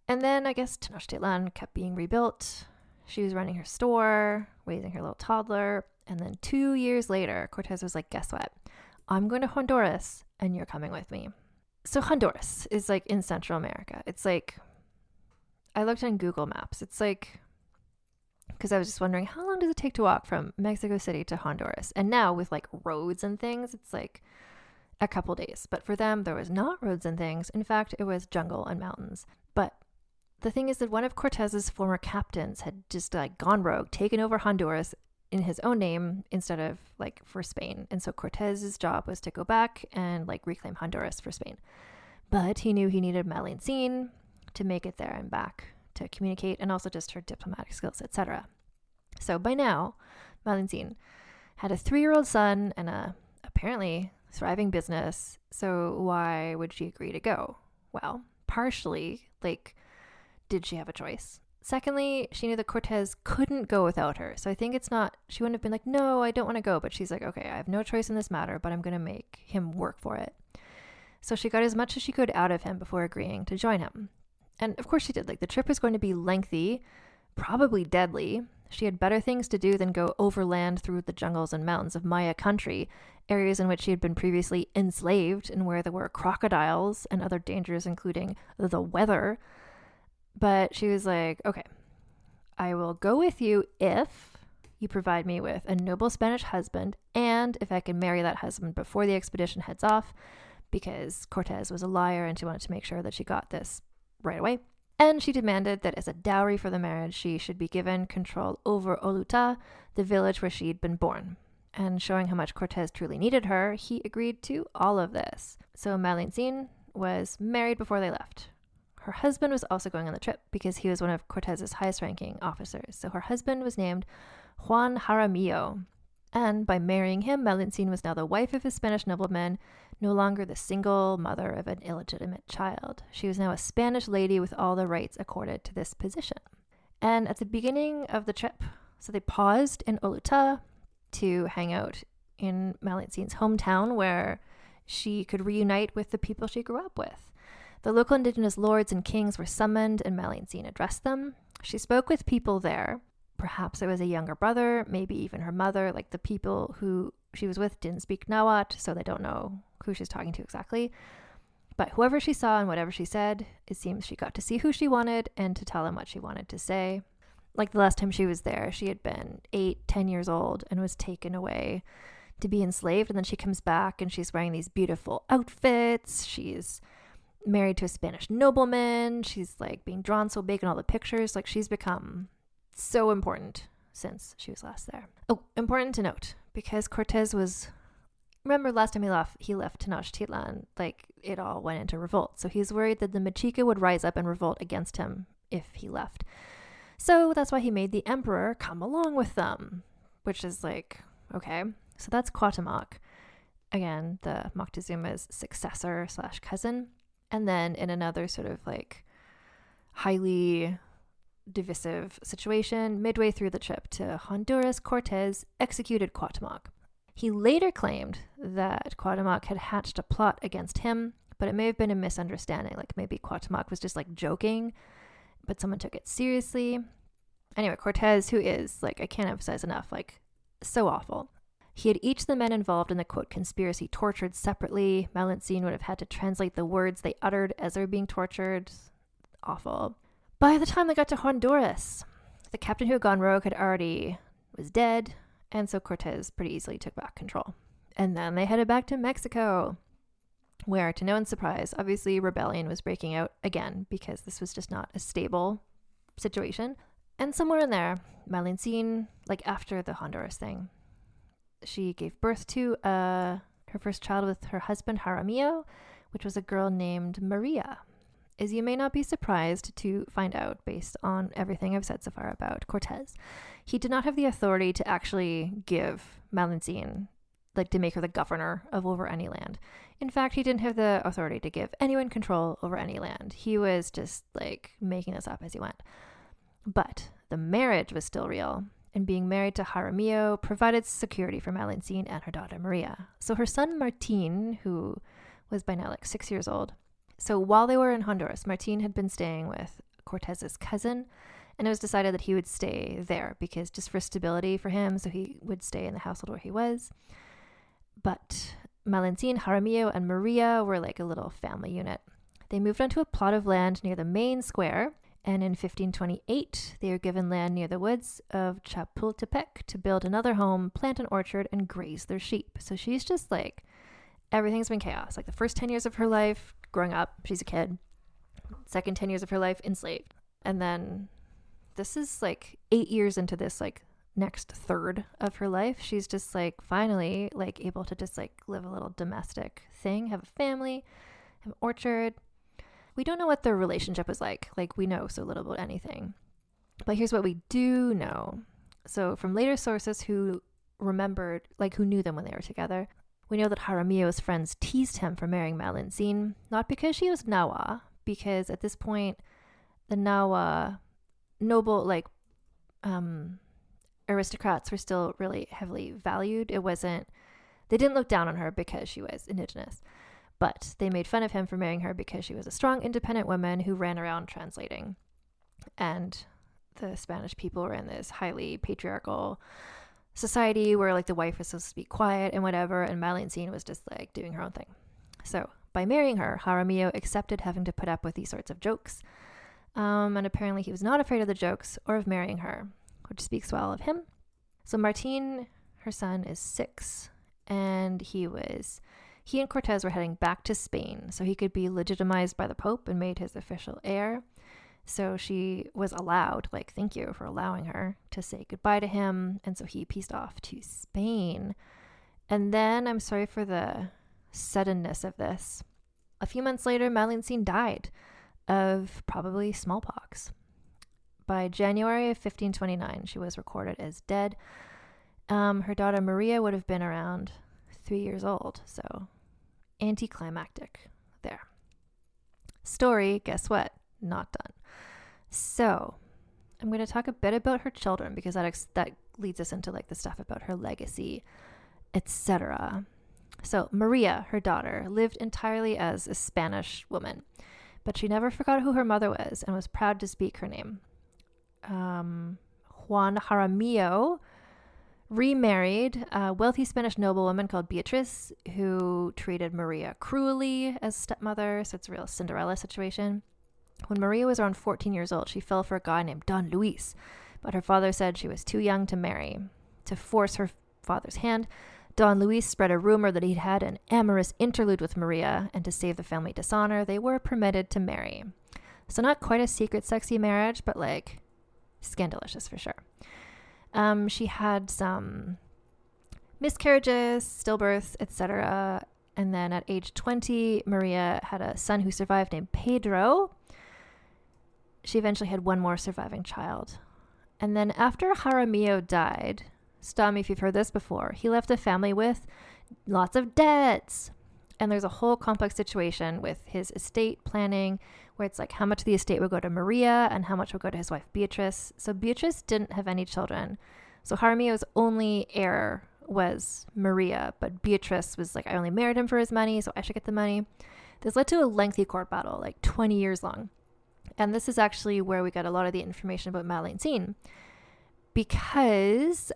And then I guess Tenochtitlan kept being rebuilt. She was running her store, raising her little toddler, and then 2 years later, Cortés was like, guess what? I'm going to Honduras, and you're coming with me. So Honduras is in Central America. It's I looked on Google Maps. It's because I was just wondering, how long does it take to walk from Mexico City to Honduras? And now with roads and things, it's a couple days. But for them, there was not roads and things. In fact, it was jungle and mountains. But the thing is that one of Cortés's former captains had just gone rogue, taken over Honduras in his own name instead of for Spain. And so Cortés's job was to go back and reclaim Honduras for Spain. But he knew he needed Malintzin to make it there and back to communicate, and also just her diplomatic skills, etc. So by now, Malintzin had a 3-year-old son and a apparently thriving business. So why would she agree to go? Well, partially, did she have a choice? Secondly, she knew that Cortés couldn't go without her. So I think she wouldn't have been no, I don't want to go. But she's okay, I have no choice in this matter, but I'm going to make him work for it. So she got as much as she could out of him before agreeing to join him. And of course she did. The trip was going to be lengthy, probably deadly. She had better things to do than go overland through the jungles and mountains of Maya country, areas in which she had been previously enslaved and where there were crocodiles and other dangers, including the weather. But she was okay, I will go with you if you provide me with a noble Spanish husband and if I can marry that husband before the expedition heads off, because Cortés was a liar and she wanted to make sure that she got this right away. And she demanded that as a dowry for the marriage, she should be given control over Oluta, the village where she had been born. And showing how much Cortés truly needed her, he agreed to all of this. So Malintzin was married before they left. Her husband was also going on the trip because he was one of Cortés's highest ranking officers. So her husband was named Juan Jaramillo. And by marrying him, Malintzin was now the wife of a Spanish nobleman, no longer the single mother of an illegitimate child. She was now a Spanish lady with all the rights accorded to this position. And at the beginning of the trip, so they paused in Oluta to hang out in Malintzin's hometown where she could reunite with the people she grew up with. The local indigenous lords and kings were summoned and Malintzin addressed them. She spoke with people there. Perhaps it was a younger brother, maybe even her mother. The people who she was with didn't speak Nahuatl, so they don't know who she's talking to exactly. But whoever she saw and whatever she said, it seems she got to see who she wanted and to tell them what she wanted to say. The last time she was there, she had been 8-10 years old and was taken away to be enslaved. And then she comes back and she's wearing these beautiful outfits. She's married to a Spanish nobleman. She's being drawn so big in all the pictures. She's become so important since she was last there. Oh, important to note, because Cortés was Remember last time he left Tenochtitlan, like it all went into revolt. So he's worried that the Mexica would rise up and revolt against him if he left. So that's why he made the emperor come along with them, which is like, okay. So that's Cuauhtémoc. Again, the Moctezuma's successor / cousin. And then in another sort of like highly divisive situation, midway through the trip to Honduras, Cortés executed Cuauhtémoc. He later claimed that Cuauhtémoc had hatched a plot against him, but it may have been a misunderstanding. Like maybe Cuauhtémoc was just like joking, but someone took it seriously. Anyway, Cortés, who is, like, I can't emphasize enough, like, so awful. He had each of the men involved in the, quote, conspiracy tortured separately. Malintzin would have had to translate the words they uttered as they were being tortured. Awful. By the time they got to Honduras, the captain who had gone rogue was dead, and so Cortés pretty easily took back control. And then they headed back to Mexico, where, to no one's surprise, obviously rebellion was breaking out again, because this was just not a stable situation. And somewhere in there, Malintzin, like after the Honduras thing, she gave birth to her first child with her husband Jaramillo, which was a girl named Maria. As you may not be surprised to find out based on everything I've said so far about Cortés, he did not have the authority to actually give Malintzin, like to make her the governor of over any land. In fact, he didn't have the authority to give anyone control over any land. He was just like making this up as he went. But the marriage was still real, and being married to Jaramillo provided security for Malintzin and her daughter Maria. So her son Martin, who was by now like 6 years old. So while they were in Honduras, Martin had been staying with Cortés's cousin, and it was decided that he would stay there because just for stability for him, so he would stay in the household where he was. But Malintzin, Jaramillo, and Maria were like a little family unit. They moved onto a plot of land near the main square, and in 1528, they were given land near the woods of Chapultepec to build another home, plant an orchard, and graze their sheep. So she's just like, everything's been chaos. Like the first 10 years of her life, growing up, she's a kid. Second 10 years of her life, enslaved. And then this is like 8 years into this like next third of her life. She's just like finally like able to just like live a little domestic thing, have a family, have an orchard. We don't know what their relationship was like. Like, we know so little about anything. But here's what we do know. So from later sources who remembered, like who knew them when they were together, we know that Jaramillo's friends teased him for marrying Malintzin, not because she was Nahua, because at this point, the Nahua noble, like, aristocrats were still really heavily valued. They didn't look down on her because she was indigenous. But they made fun of him for marrying her because she was a strong, independent woman who ran around translating. And the Spanish people were in this highly patriarchal society where like the wife was supposed to be quiet and whatever, and Malintzin was just like doing her own thing. So by marrying her, Jaramillo accepted having to put up with these sorts of jokes. And apparently he was not afraid of the jokes or of marrying her, which speaks well of him. So Martin, her son, is 6, and he and Cortés were heading back to Spain so he could be legitimized by the Pope and made his official heir. So she was allowed, like, thank you for allowing her to say goodbye to him. And so he pieced off to Spain. And then, I'm sorry for the suddenness of this, a few months later, Malintzin died of probably smallpox. By January of 1529, she was recorded as dead. Her daughter Maria would have been around 3 years old, so anticlimactic there. Story, guess what? Not done. So I'm going to talk a bit about her children because that leads us into like the stuff about her legacy, etc. So Maria, her daughter, lived entirely as a Spanish woman, but she never forgot who her mother was and was proud to speak her name. Juan Jaramillo remarried a wealthy Spanish noblewoman called Beatrice, who treated Maria cruelly as stepmother, so it's a real Cinderella situation. When Maria was around 14 years old, she fell for a guy named Don Luis, but her father said she was too young to marry. To force her father's hand, Don Luis spread a rumor that he'd had an amorous interlude with Maria, and to save the family dishonor, they were permitted to marry. So not quite a secret sexy marriage, but like scandalous for sure. She had some miscarriages, stillbirths, etc. And then at age 20, Maria had a son who survived named Pedro. She eventually had one more surviving child. And then after Jaramillo died, stop me if you've heard this before, he left a family with lots of debts. And there's a whole complex situation with his estate planning where it's like how much of the estate would go to Maria and how much would go to his wife Beatrice. So Beatrice didn't have any children. So Jaramillo's only heir was Maria, but Beatrice was like, I only married him for his money, so I should get the money. This led to a lengthy court battle, like 20 years long. And this is actually where we got a lot of the information about Malintzin, because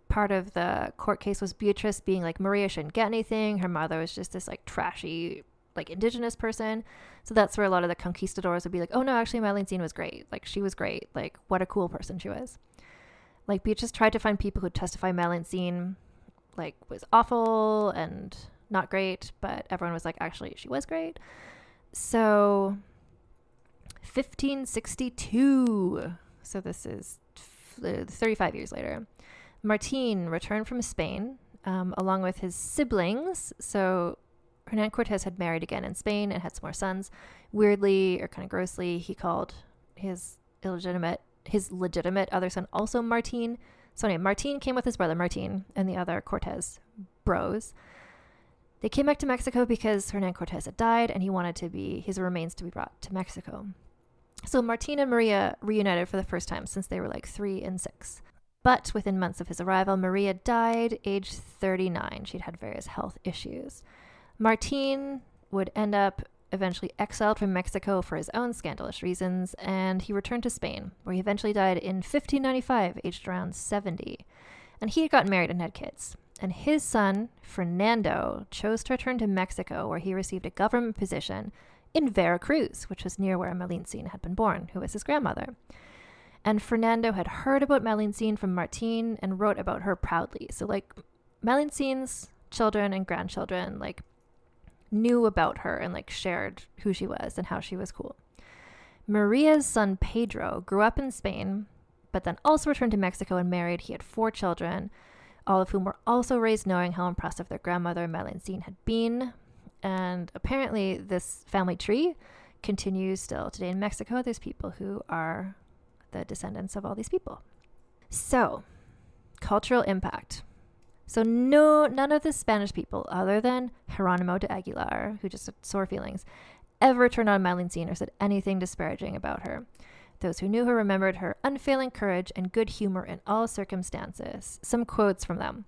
part of the court case was Beatrice being like, Maria shouldn't get anything. Her mother was just this like trashy, like indigenous person. So that's where a lot of the conquistadors would be like, oh no, actually Malintzin was great. Like she was great. Like what a cool person she was. Like Beatrice tried to find people who testify Malintzin like was awful and not great, but everyone was like, actually she was great. So 1562. So this is 35 years later. Martin returned from Spain along with his siblings. So Hernán Cortés had married again in Spain and had some more sons. Weirdly, or kind of grossly, he called his legitimate other son also Martin. So anyway, Martin came with his brother Martin and the other Cortés bros. They came back to Mexico because Hernán Cortés had died and he wanted his remains to be brought to Mexico. So Martin and Maria reunited for the first time since they were like 3 and 6. But within months of his arrival, Maria died, aged 39. She'd had various health issues. Martin would end up eventually exiled from Mexico for his own scandalous reasons, and he returned to Spain, where he eventually died in 1595, aged around 70. And he had gotten married and had kids. And his son, Fernando, chose to return to Mexico, where he received a government position in Veracruz, which was near where Malintzin had been born, who was his grandmother. And Fernando had heard about Malintzin from Martin and wrote about her proudly. So, like, Malintzin's children and grandchildren, like, knew about her and, like, shared who she was and how she was cool. Maria's son, Pedro, grew up in Spain, but then also returned to Mexico and married. He had 4 children, all of whom were also raised knowing how impressive their grandmother, Malintzin, had been. And apparently this family tree continues still today in Mexico. There's people who are the descendants of all these people. So, cultural impact. So none of the Spanish people, other than Geronimo de Aguilar, who just had sore feelings, ever turned on Malintzin or said anything disparaging about her. Those who knew her remembered her unfailing courage and good humor in all circumstances. Some quotes from them.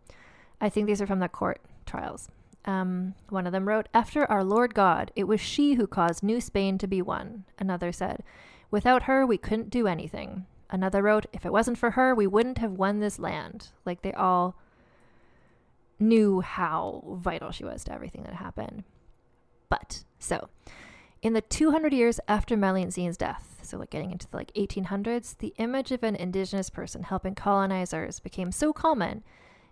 I think these are from the court trials. One of them wrote, "After our Lord God, it was she who caused New Spain to be won." Another said, "Without her, we couldn't do anything." Another wrote, "If it wasn't for her, we wouldn't have won this land." Like they all knew how vital she was to everything that happened. But, so, in the 200 years after Malintzin's death, so like getting into the 1800s, the image of an indigenous person helping colonizers became so common,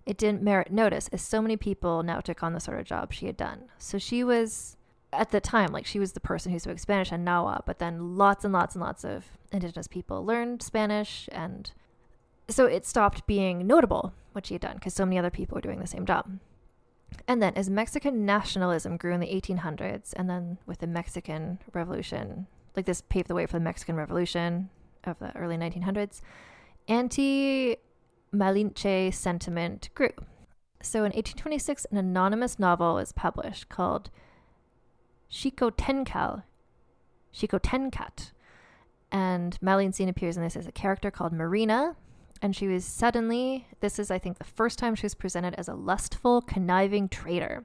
it didn't merit notice as so many people now took on the sort of job she had done. So she was, at the time, like she was the person who spoke Spanish and Nahua, but then lots and lots and lots of indigenous people learned Spanish, and so it stopped being notable what she had done because so many other people were doing the same job. And then as Mexican nationalism grew in the 1800s, and then with the Mexican Revolution, like this paved the way for the Mexican Revolution of the early 1900s, anti-Malinche sentiment grew. So in 1826, an anonymous novel was published called Xicotencat, and Malintzin appears in this as a character called Marina, and she was suddenly, this is I think the first time she was presented as a lustful, conniving traitor.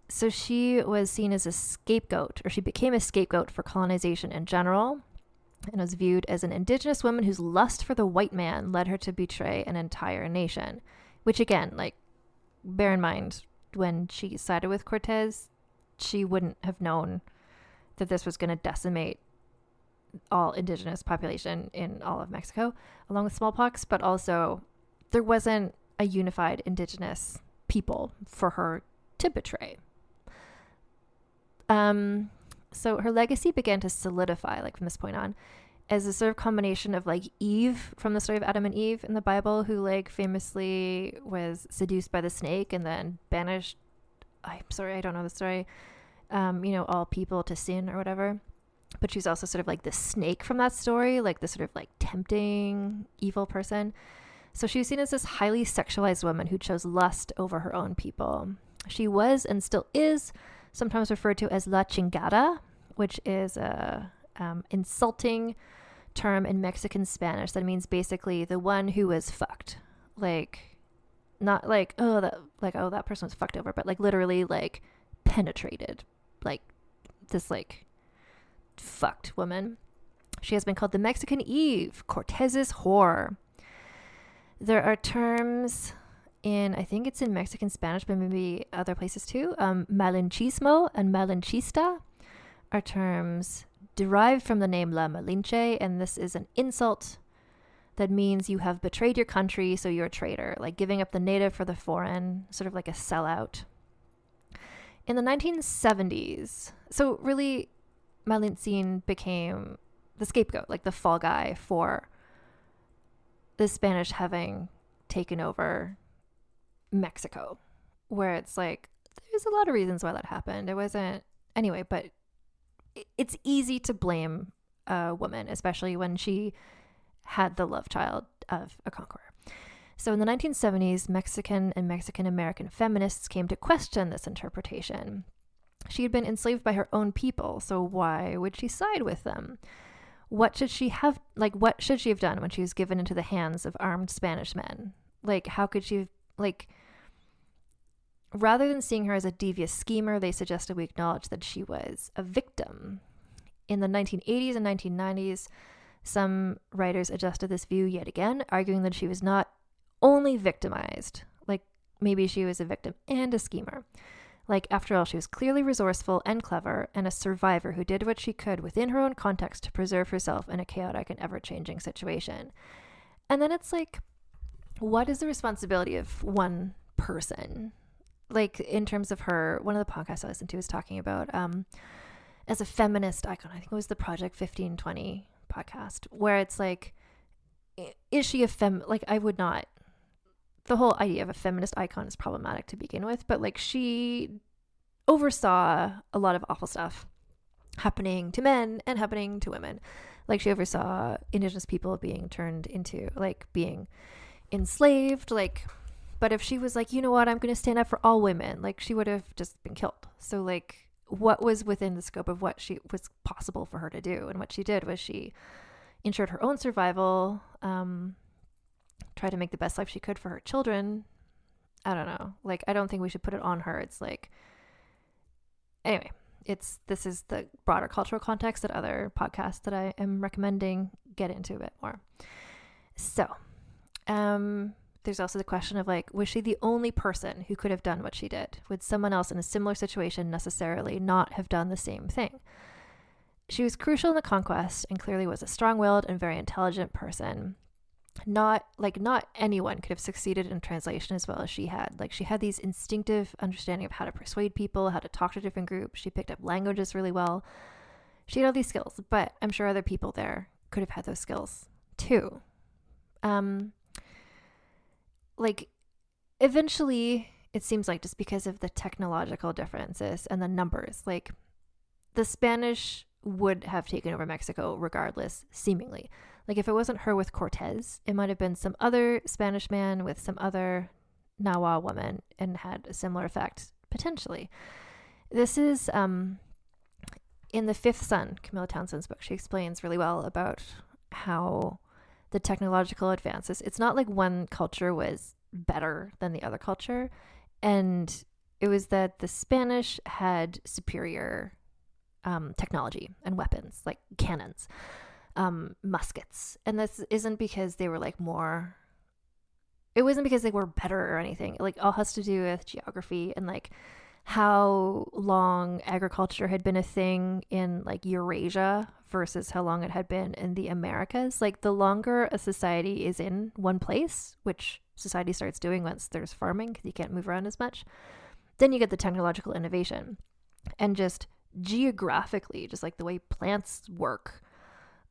So she was seen as a scapegoat, or she became a scapegoat for colonization in general, and was viewed as an indigenous woman whose lust for the white man led her to betray an entire nation. Which again, like, bear in mind, when she sided with Cortés, she wouldn't have known that this was going to decimate all indigenous population in all of Mexico, along with smallpox, but also there wasn't a unified indigenous people for her to betray. So her legacy began to solidify, like from this point on, as a sort of combination of like Eve from the story of Adam and Eve in the Bible, who like famously was seduced by the snake and then banished. I'm sorry, I don't know the story. All people to sin or whatever. But she's also sort of like the snake from that story, like the sort of like tempting evil person. So she was seen as this highly sexualized woman who chose lust over her own people. She was and still is sometimes referred to as la chingada, which is a insulting term in Mexican Spanish that means basically the one who was fucked. Like, not like, that person was fucked over, but like literally like penetrated. Like this like fucked woman. She has been called the Mexican Eve, Cortez's whore. There are terms I think it's in Mexican Spanish, but maybe other places too. Malinchismo and malinchista are terms derived from the name La Malinche, and this is an insult that means you have betrayed your country, so you're a traitor, like giving up the native for the foreign, sort of like a sellout. In the 1970s, so really Malintzin became the scapegoat, like the fall guy for the Spanish having taken over Mexico, where it's like, there's a lot of reasons why that happened. It wasn't, anyway, but it's easy to blame a woman, especially when she had the love child of a conqueror. So in the 1970s, Mexican and Mexican-American feminists came to question this interpretation. She had been enslaved by her own people, so why would she side with them? What should she have done when she was given into the hands of armed Spanish men? Like, how could she, like, rather than seeing her as a devious schemer, they suggested we acknowledge that she was a victim. In the 1980s and 1990s, some writers adjusted this view yet again, arguing that she was not only victimized, like maybe she was a victim and a schemer. Like, after all, she was clearly resourceful and clever and a survivor who did what she could within her own context to preserve herself in a chaotic and ever-changing situation. And then it's like, what is the responsibility of one person? Like, in terms of her, one of the podcasts I listened to was talking about as a feminist icon. I think it was the Project 1520 podcast, where it's like, is she like, I would not, the whole idea of a feminist icon is problematic to begin with, but like, she oversaw a lot of awful stuff happening to men and happening to women. Like, she oversaw Indigenous people being turned into, like, being enslaved, like, but if she was like, you know what, I'm going to stand up for all women, like, she would have just been killed. So like, what was within the scope of what she was possible for her to do? And what she did was she ensured her own survival, tried to make the best life she could for her children. I don't know. Like, I don't think we should put it on her. It's like, anyway, this is the broader cultural context that other podcasts that I am recommending get into a bit more. So, there's also the question of like, was she the only person who could have done what she did? Would someone else in a similar situation necessarily not have done the same thing? She was crucial in the conquest and clearly was a strong-willed and very intelligent person. Not anyone could have succeeded in translation as well as she had. Like, she had these instinctive understanding of how to persuade people, how to talk to different groups. She picked up languages really well. She had all these skills, but I'm sure other people there could have had those skills too. Like, eventually, it seems like just because of the technological differences and the numbers, like, the Spanish would have taken over Mexico regardless, seemingly. Like, if it wasn't her with Cortés, it might have been some other Spanish man with some other Nahua woman and had a similar effect, potentially. This is in The Fifth Son, Camilla Townsend's book. She explains really well about how the technological advances, it's not like one culture was better than the other culture. And it was that the Spanish had superior technology and weapons, like cannons, muskets. And this isn't because they were like more, it wasn't because they were better or anything. Like, all has to do with geography and like how long agriculture had been a thing in like Eurasia versus how long it had been in the Americas. Like, the longer a society is in one place, which society starts doing once there's farming because you can't move around as much, then you get the technological innovation. And just geographically, just like the way plants work,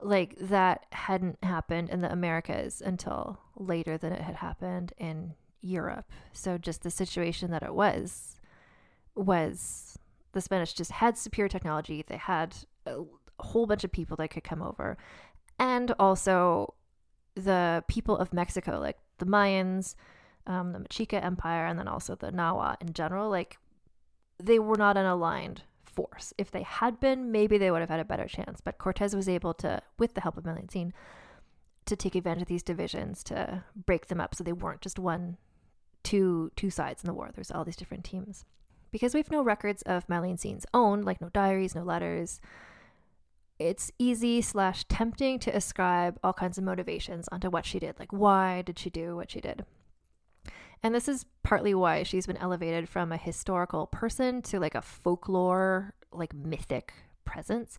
Like, that hadn't happened in the Americas until later than it had happened in Europe. So just the situation that it was the Spanish just had superior technology. They had a whole bunch of people that could come over. And also the people of Mexico, like the Mayans, the Mexica Empire, and then also the Nahua in general, like they were not an aligned force. If they had been, maybe they would have had a better chance. But Cortés was able to, with the help of Malintzin, to take advantage of these divisions, to break them up so they weren't just two sides in the war. There's all these different teams. Because we have no records of Malintzin's own, like no diaries, no letters, it's easy / tempting to ascribe all kinds of motivations onto what she did. Like, why did she do what she did? And this is partly why she's been elevated from a historical person to like a folklore, like mythic presence,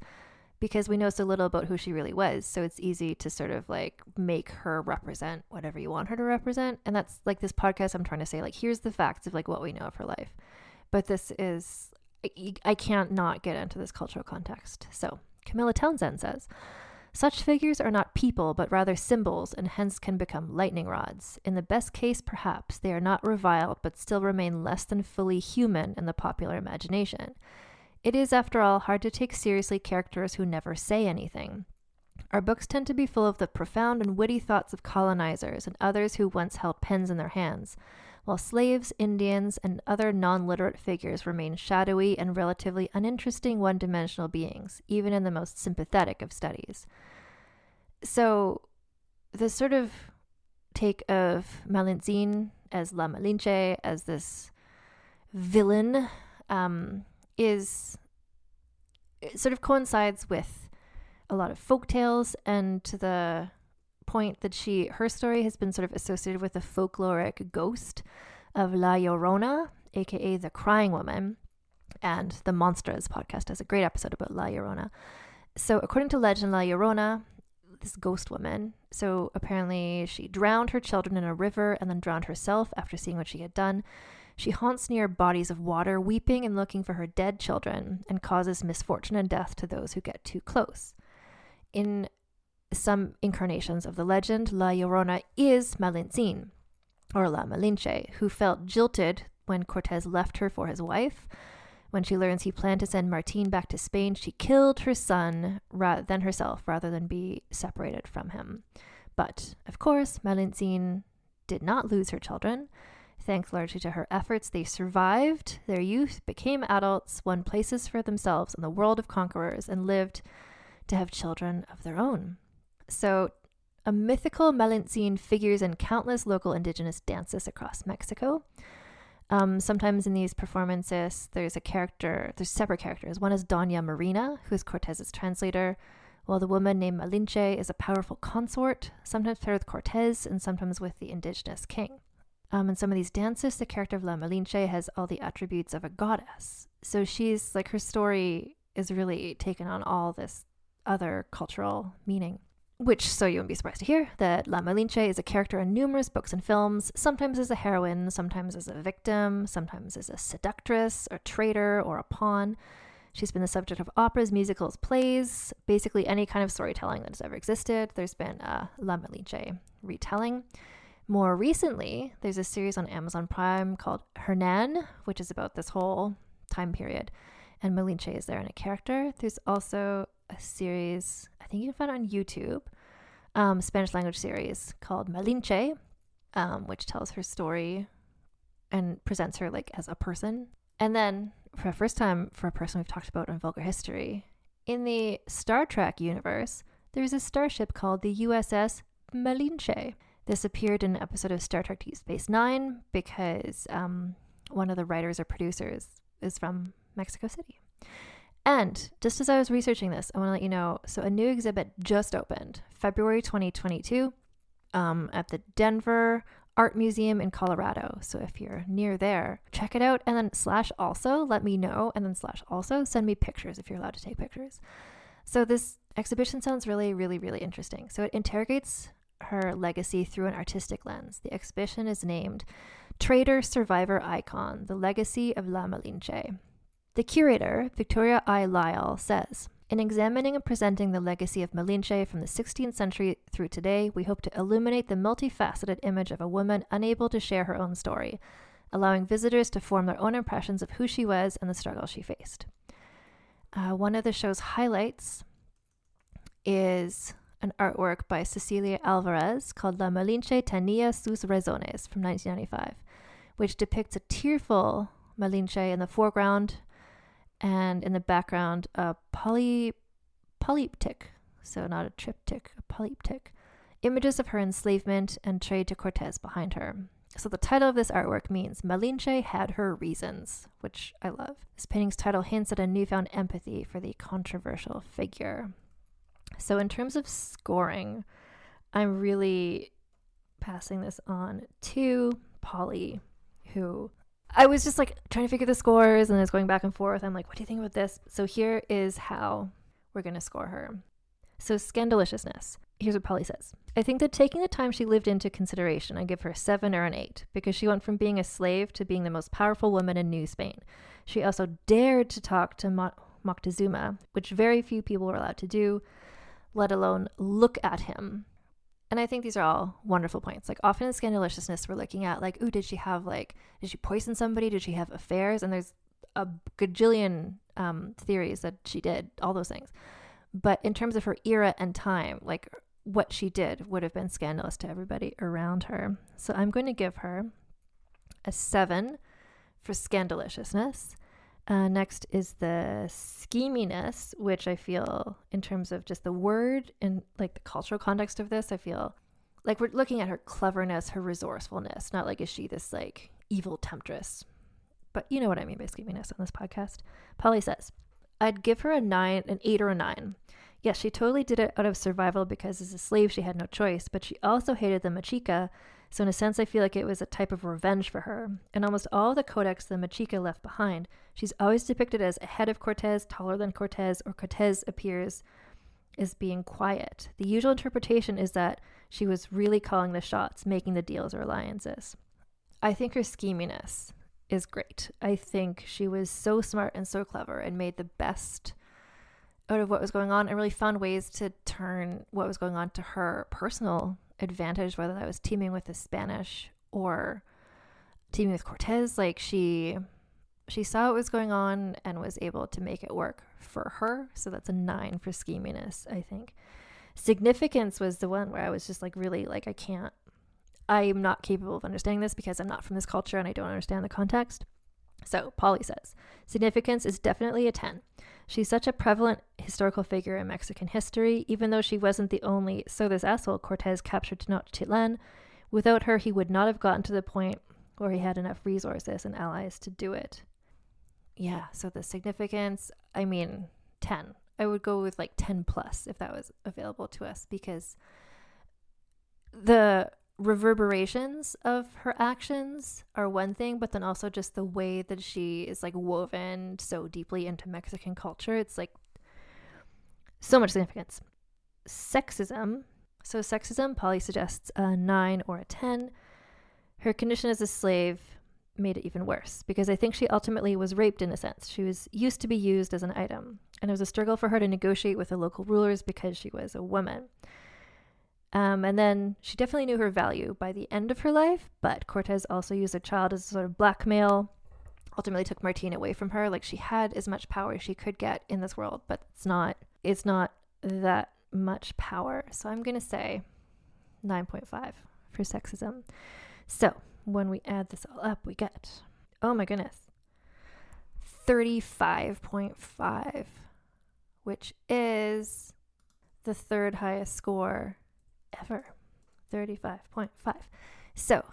because we know so little about who she really was. So it's easy to sort of like make her represent whatever you want her to represent. And that's like this podcast, I'm trying to say, like, here's the facts of like what we know of her life. But this is, I can't not get into this cultural context. So Camilla Townsend says, such figures are not people, but rather symbols, and hence can become lightning rods. In the best case, perhaps, they are not reviled, but still remain less than fully human in the popular imagination. It is, after all, hard to take seriously characters who never say anything. Our books tend to be full of the profound and witty thoughts of colonizers and others who once held pens in their hands, while slaves, Indians, and other non-literate figures remain shadowy and relatively uninteresting one-dimensional beings, even in the most sympathetic of studies. So this sort of take of Malintzin as La Malinche, as this villain, it sort of coincides with a lot of folktales, and to the point that her story has been sort of associated with the folkloric ghost of La Llorona, aka the crying woman, and the Monsters podcast has a great episode about La Llorona. So according to legend, La Llorona, this ghost woman, so apparently she drowned her children in a river and then drowned herself after seeing what she had done. She haunts near bodies of water, weeping and looking for her dead children, and causes misfortune and death to those who get too close. In some incarnations of the legend, La Llorona is Malintzin, or La Malinche, who felt jilted when Cortés left her for his wife. When she learns he planned to send Martin back to Spain, she killed her son than herself, rather than be separated from him. But, of course, Malintzin did not lose her children. Thanks largely to her efforts, they survived their youth, became adults, won places for themselves in the world of conquerors, and lived to have children of their own. So, a mythical Malintzin figures in countless local indigenous dances across Mexico. Sometimes in these performances, there's separate characters. One is Doña Marina, who is Cortés's translator, while the woman named Malinche is a powerful consort, sometimes paired with Cortés and sometimes with the indigenous king. In some of these dances, the character of La Malinche has all the attributes of a goddess. So she's like, her story is really taken on all this other cultural meaning. Which, so you won't be surprised to hear, that La Malinche is a character in numerous books and films, sometimes as a heroine, sometimes as a victim, sometimes as a seductress, or traitor, or a pawn. She's been the subject of operas, musicals, plays, basically any kind of storytelling that has ever existed. There's been a La Malinche retelling. More recently, there's a series on Amazon Prime called Hernán, which is about this whole time period, and Malinche is there in a character. There's also a series, I think you can find it on YouTube, Spanish language series called Malinche, which tells her story and presents her like as a person. And then for the first time, for a person we've talked about in Vulgar History, in the Star Trek universe, there's a starship called the USS Malinche. This appeared in an episode of Star Trek Deep Space Nine because one of the writers or producers is from Mexico City. And just as I was researching this, I want to let you know, so a new exhibit just opened February 2022 at the Denver Art Museum in Colorado. So if you're near there, check it out, and then /also let me know, and then /also send me pictures if you're allowed to take pictures. So this exhibition sounds really, really, really interesting. So it interrogates her legacy through an artistic lens. The exhibition is named Traitor Survivor Icon, The Legacy of La Malinche. The curator, Victoria I. Lyle, says, In examining and presenting the legacy of Malinche from the 16th century through today, we hope to illuminate the multifaceted image of a woman unable to share her own story, allowing visitors to form their own impressions of who she was and the struggle she faced. One of the show's highlights is an artwork by Cecilia Alvarez called La Malinche tenía sus razones from 1995, which depicts a tearful Malinche in the foreground and in the background a polyptych, so not a triptych, a polyptych, images of her enslavement and trade to Cortés behind her. So the title of this artwork means Malinche had her reasons, which I love. This painting's title hints at a newfound empathy for the controversial figure. So in terms of scoring, I'm really passing this on to Polly, who I was just like trying to figure the scores and I was going back and forth. I'm like, what do you think about this? So here is how we're going to score her. So scandaliciousness. Here's what Polly says. I think that taking the time she lived into consideration, I give her a 7 or an 8 because she went from being a slave to being the most powerful woman in New Spain. She also dared to talk to Moctezuma, which very few people were allowed to do, let alone look at him. And I think these are all wonderful points. Like often in scandaliciousness, we're looking at like, ooh, did she poison somebody? Did she have affairs? And there's a gajillion theories that she did, all those things. But in terms of her era and time, like what she did would have been scandalous to everybody around her. So I'm going to give her a 7 for scandaliciousness. Next is the scheminess, which I feel in terms of just the word and like the cultural context of this, I feel like we're looking at her cleverness, her resourcefulness, not like is she this like evil temptress. But you know what I mean by scheminess on this podcast. Polly says, I'd give her an 8 or a 9. Yes, she totally did it out of survival because as a slave she had no choice, but she also hated the Mexica. So in a sense, I feel like it was a type of revenge for her. In almost all of the codex the Mexica left behind, she's always depicted as ahead of Cortés, taller than Cortés, or Cortés appears as being quiet. The usual interpretation is that she was really calling the shots, making the deals or alliances. I think her scheminess is great. I think she was so smart and so clever and made the best out of what was going on and really found ways to turn what was going on to her personal advantage, whether that was teaming with the Spanish or teaming with Cortés. Like she saw what was going on and was able to make it work for her. So that's a 9 for scheminess, I think. Significance was the one where I was just like really like I'm not capable of understanding this because I'm not from this culture and I don't understand the context. So Polly says, significance is definitely a 10. She's such a prevalent historical figure in Mexican history, even though she wasn't the only so this asshole Cortés captured Tenochtitlan. Without her, he would not have gotten to the point where he had enough resources and allies to do it. Yeah, so the significance, I mean, 10. I would go with like 10 plus if that was available to us because the reverberations of her actions are one thing, but then also just the way that she is like woven so deeply into Mexican culture. It's like so much significance. Sexism. So sexism, Polly suggests a 9 or a 10. Her condition as a slave made it even worse because I think she ultimately was raped in a sense. She was used to be used as an item, and it was a struggle for her to negotiate with the local rulers because she was a woman. And then she definitely knew her value by the end of her life, but Cortés also used a child as a sort of blackmail, ultimately took Martín away from her. Like she had as much power as she could get in this world, but it's not that much power. So I'm going to say 9.5 for sexism. So when we add this all up, we get, oh my goodness, 35.5, which is the third highest score ever. 35.5. So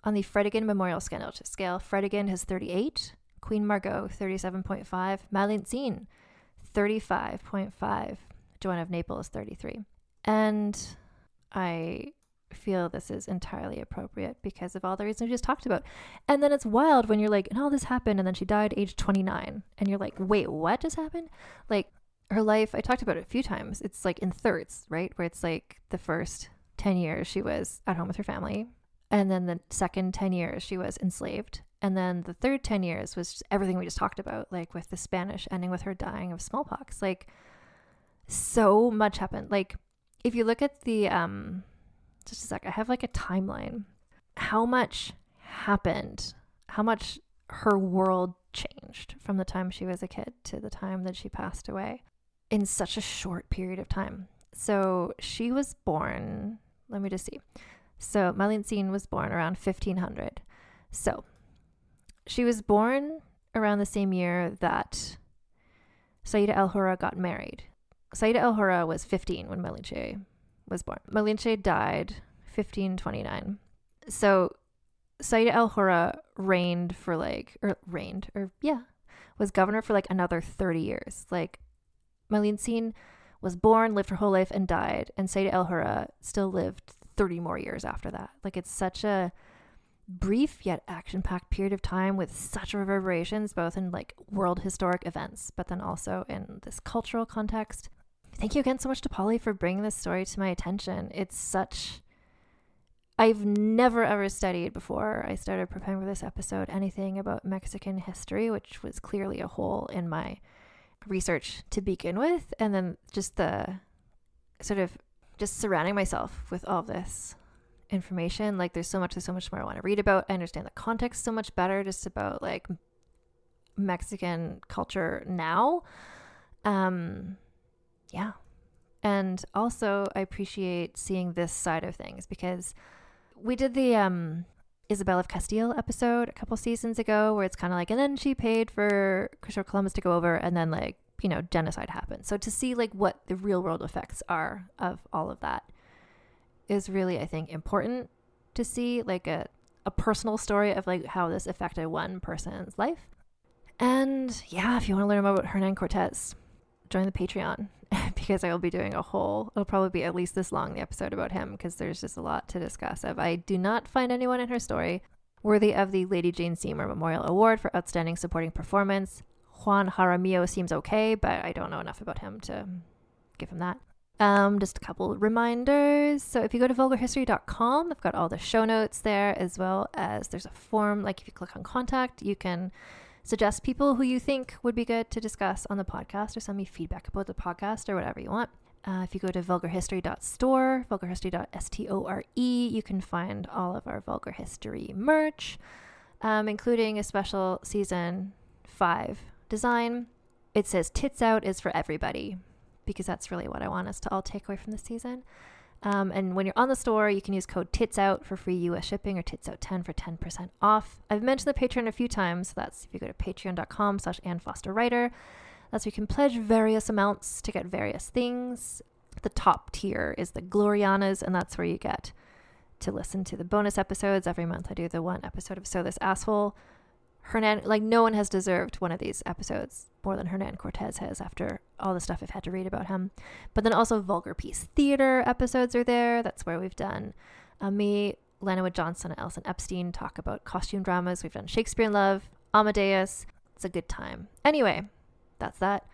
on the Fredigan Memorial Scandal scale, Fredigan has 38, Queen Margot 37.5, Malintzin 35.5, Joanna of Naples 33. And I feel this is entirely appropriate because of all the reasons we just talked about. And then it's wild when you're like, and all this happened and then she died age 29 and you're like, wait, what just happened? Like her life, I talked about it a few times. It's like in thirds, right? Where it's like the first 10 years she was at home with her family. And then the second 10 years she was enslaved. And then the third 10 years was just everything we just talked about, like with the Spanish ending with her dying of smallpox. Like, so much happened. Like, if you look at the, just a sec, I have like a timeline. How much happened, how much her world changed from the time she was a kid to the time that she passed away in such a short period of time. So she was born, let me just see. So Malintzin was born around 1500. So she was born around the same year that Saida El Hura got married. Saida El Hura was 15 when Malinche was born. Malinche died 1529. So Saida El Hura was governor for like another 30 years. Like, Malintzin was born, lived her whole life, and died. And Saida El Hura still lived 30 more years after that. Like, it's such a brief yet action-packed period of time with such reverberations, both in like world historic events, but then also in this cultural context. Thank you again so much to Polly for bringing this story to my attention. I've never ever studied before I started preparing for this episode anything about Mexican history, which was clearly a hole in my research to begin with. And then just the sort of just surrounding myself with all this information. Like, there's so much more I want to read about. I understand the context so much better just about like Mexican culture now. Yeah. And also I appreciate seeing this side of things because we did the Isabel of Castile episode a couple seasons ago where it's kind of like, and then she paid for Christopher Columbus to go over, and then like, you know, genocide happened. So to see like what the real world effects are of all of that is really, I think, important to see, like a personal story of like how this affected one person's life. And yeah, if you want to learn more about Hernán Cortés, join the Patreon because I will be doing it'll probably be at least this long, the episode about him, because there's just a lot to discuss. I do not find anyone in her story worthy of the Lady Jane Seymour Memorial Award for Outstanding Supporting Performance. Juan Jaramillo seems okay, but I don't know enough about him to give him that. Just a couple reminders. So if you go to vulgarhistory.com, I've got all the show notes there, as well as there's a form. Like, if you click on contact, you can suggest people who you think would be good to discuss on the podcast, or send me feedback about the podcast, or whatever you want. If you go to vulgarhistory.store, vulgarhistory.store, you can find all of our Vulgar History merch, including a special season 5 design. It says "Tits Out is for everybody," because that's really what I want us to all take away from this season. And when you're on the store, you can use code TITSOUT for free US shipping, or TITSOUT10 for 10% off. I've mentioned the Patreon a few times. So that's if you go to patreon.com/AnnFosterWriter. That's where you can pledge various amounts to get various things. The top tier is the Glorianas, and that's where you get to listen to the bonus episodes. Every month I do the one episode of So This Asshole. Hernán, like, no one has deserved one of these episodes more than Hernán Cortés has after all the stuff I've had to read about him. But then also Vulgar Peace Theater episodes are there. That's where we've done me, Lana Wood Johnson, and Alison Epstein talk about costume dramas. We've done Shakespeare in Love, Amadeus. It's a good time. Anyway, that's that.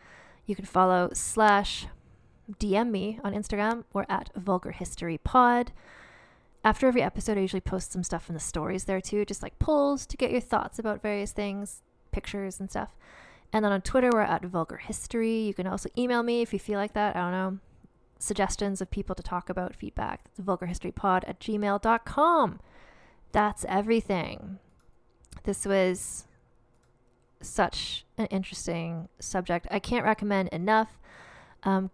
You can follow /DM me on Instagram or at Vulgar History Pod. After every episode, I usually post some stuff in the stories there too, just like polls to get your thoughts about various things, pictures and stuff. And then on Twitter, we're at Vulgar History. You can also email me if you feel like that. I don't know. Suggestions of people to talk about, feedback. That's vulgarhistorypod@gmail.com. That's everything. This was such an interesting subject. I can't recommend enough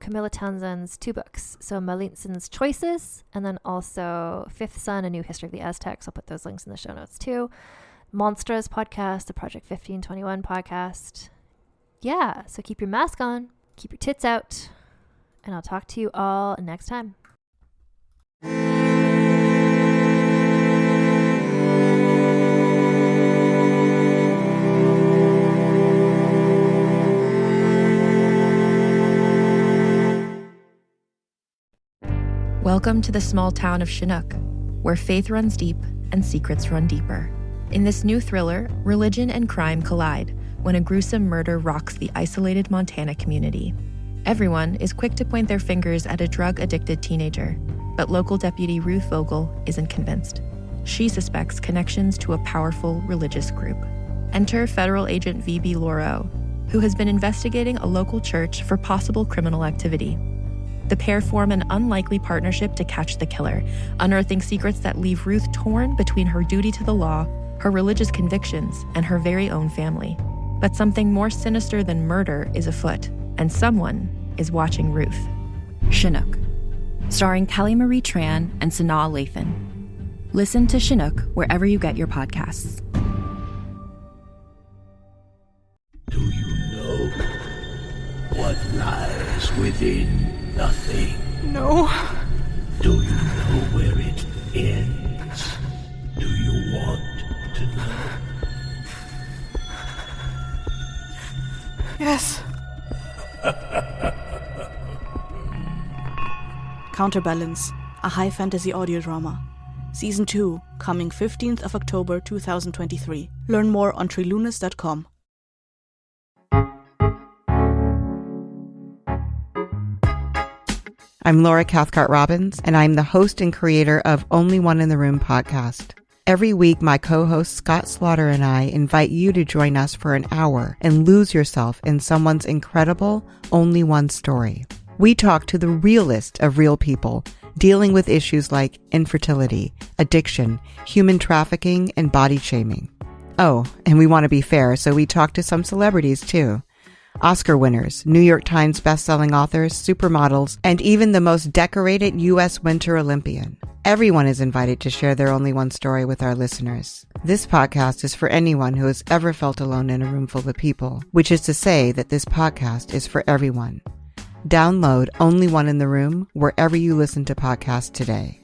Camilla Townsend's 2 books. So Malintzin's Choices, and then also Fifth Son, A New History of the Aztecs. I'll put those links in the show notes too. Monstras podcast, the Project 1521 podcast. Yeah, so keep your mask on, keep your tits out, and I'll talk to you all next time. Welcome to the small town of Chinook, where faith runs deep and secrets run deeper. In this new thriller, religion and crime collide when a gruesome murder rocks the isolated Montana community. Everyone is quick to point their fingers at a drug-addicted teenager, but local deputy Ruth Vogel isn't convinced. she suspects connections to a powerful religious group. Enter federal agent V.B. Laureau, who has been investigating a local church for possible criminal activity. The pair form an unlikely partnership to catch the killer, unearthing secrets that leave Ruth torn between her duty to the law, her religious convictions, and her very own family. But something more sinister than murder is afoot, and someone is watching Ruth. Chinook, starring Kelly Marie Tran and Sanaa Lathan. Listen to Chinook wherever you get your podcasts. Do you know what lies within nothing? No. Do you know where it ends? Do you want to know? Yes. Counterbalance, a high fantasy audio drama. Season 2, coming 15th of October 2023. Learn more on trilunas.com. I'm Laura Cathcart-Robbins, and I'm the host and creator of Only One in the Room podcast. Every week, my co-host Scott Slaughter and I invite you to join us for an hour and lose yourself in someone's incredible Only One story. We talk to the realest of real people, dealing with issues like infertility, addiction, human trafficking, and body shaming. Oh, and we want to be fair, so we talk to some celebrities too. Oscar winners, New York Times bestselling authors, supermodels, and even the most decorated U.S. Winter Olympian. Everyone is invited to share their Only One story with our listeners. This podcast is for anyone who has ever felt alone in a room full of people, which is to say that this podcast is for everyone. Download Only One in the Room wherever you listen to podcasts today.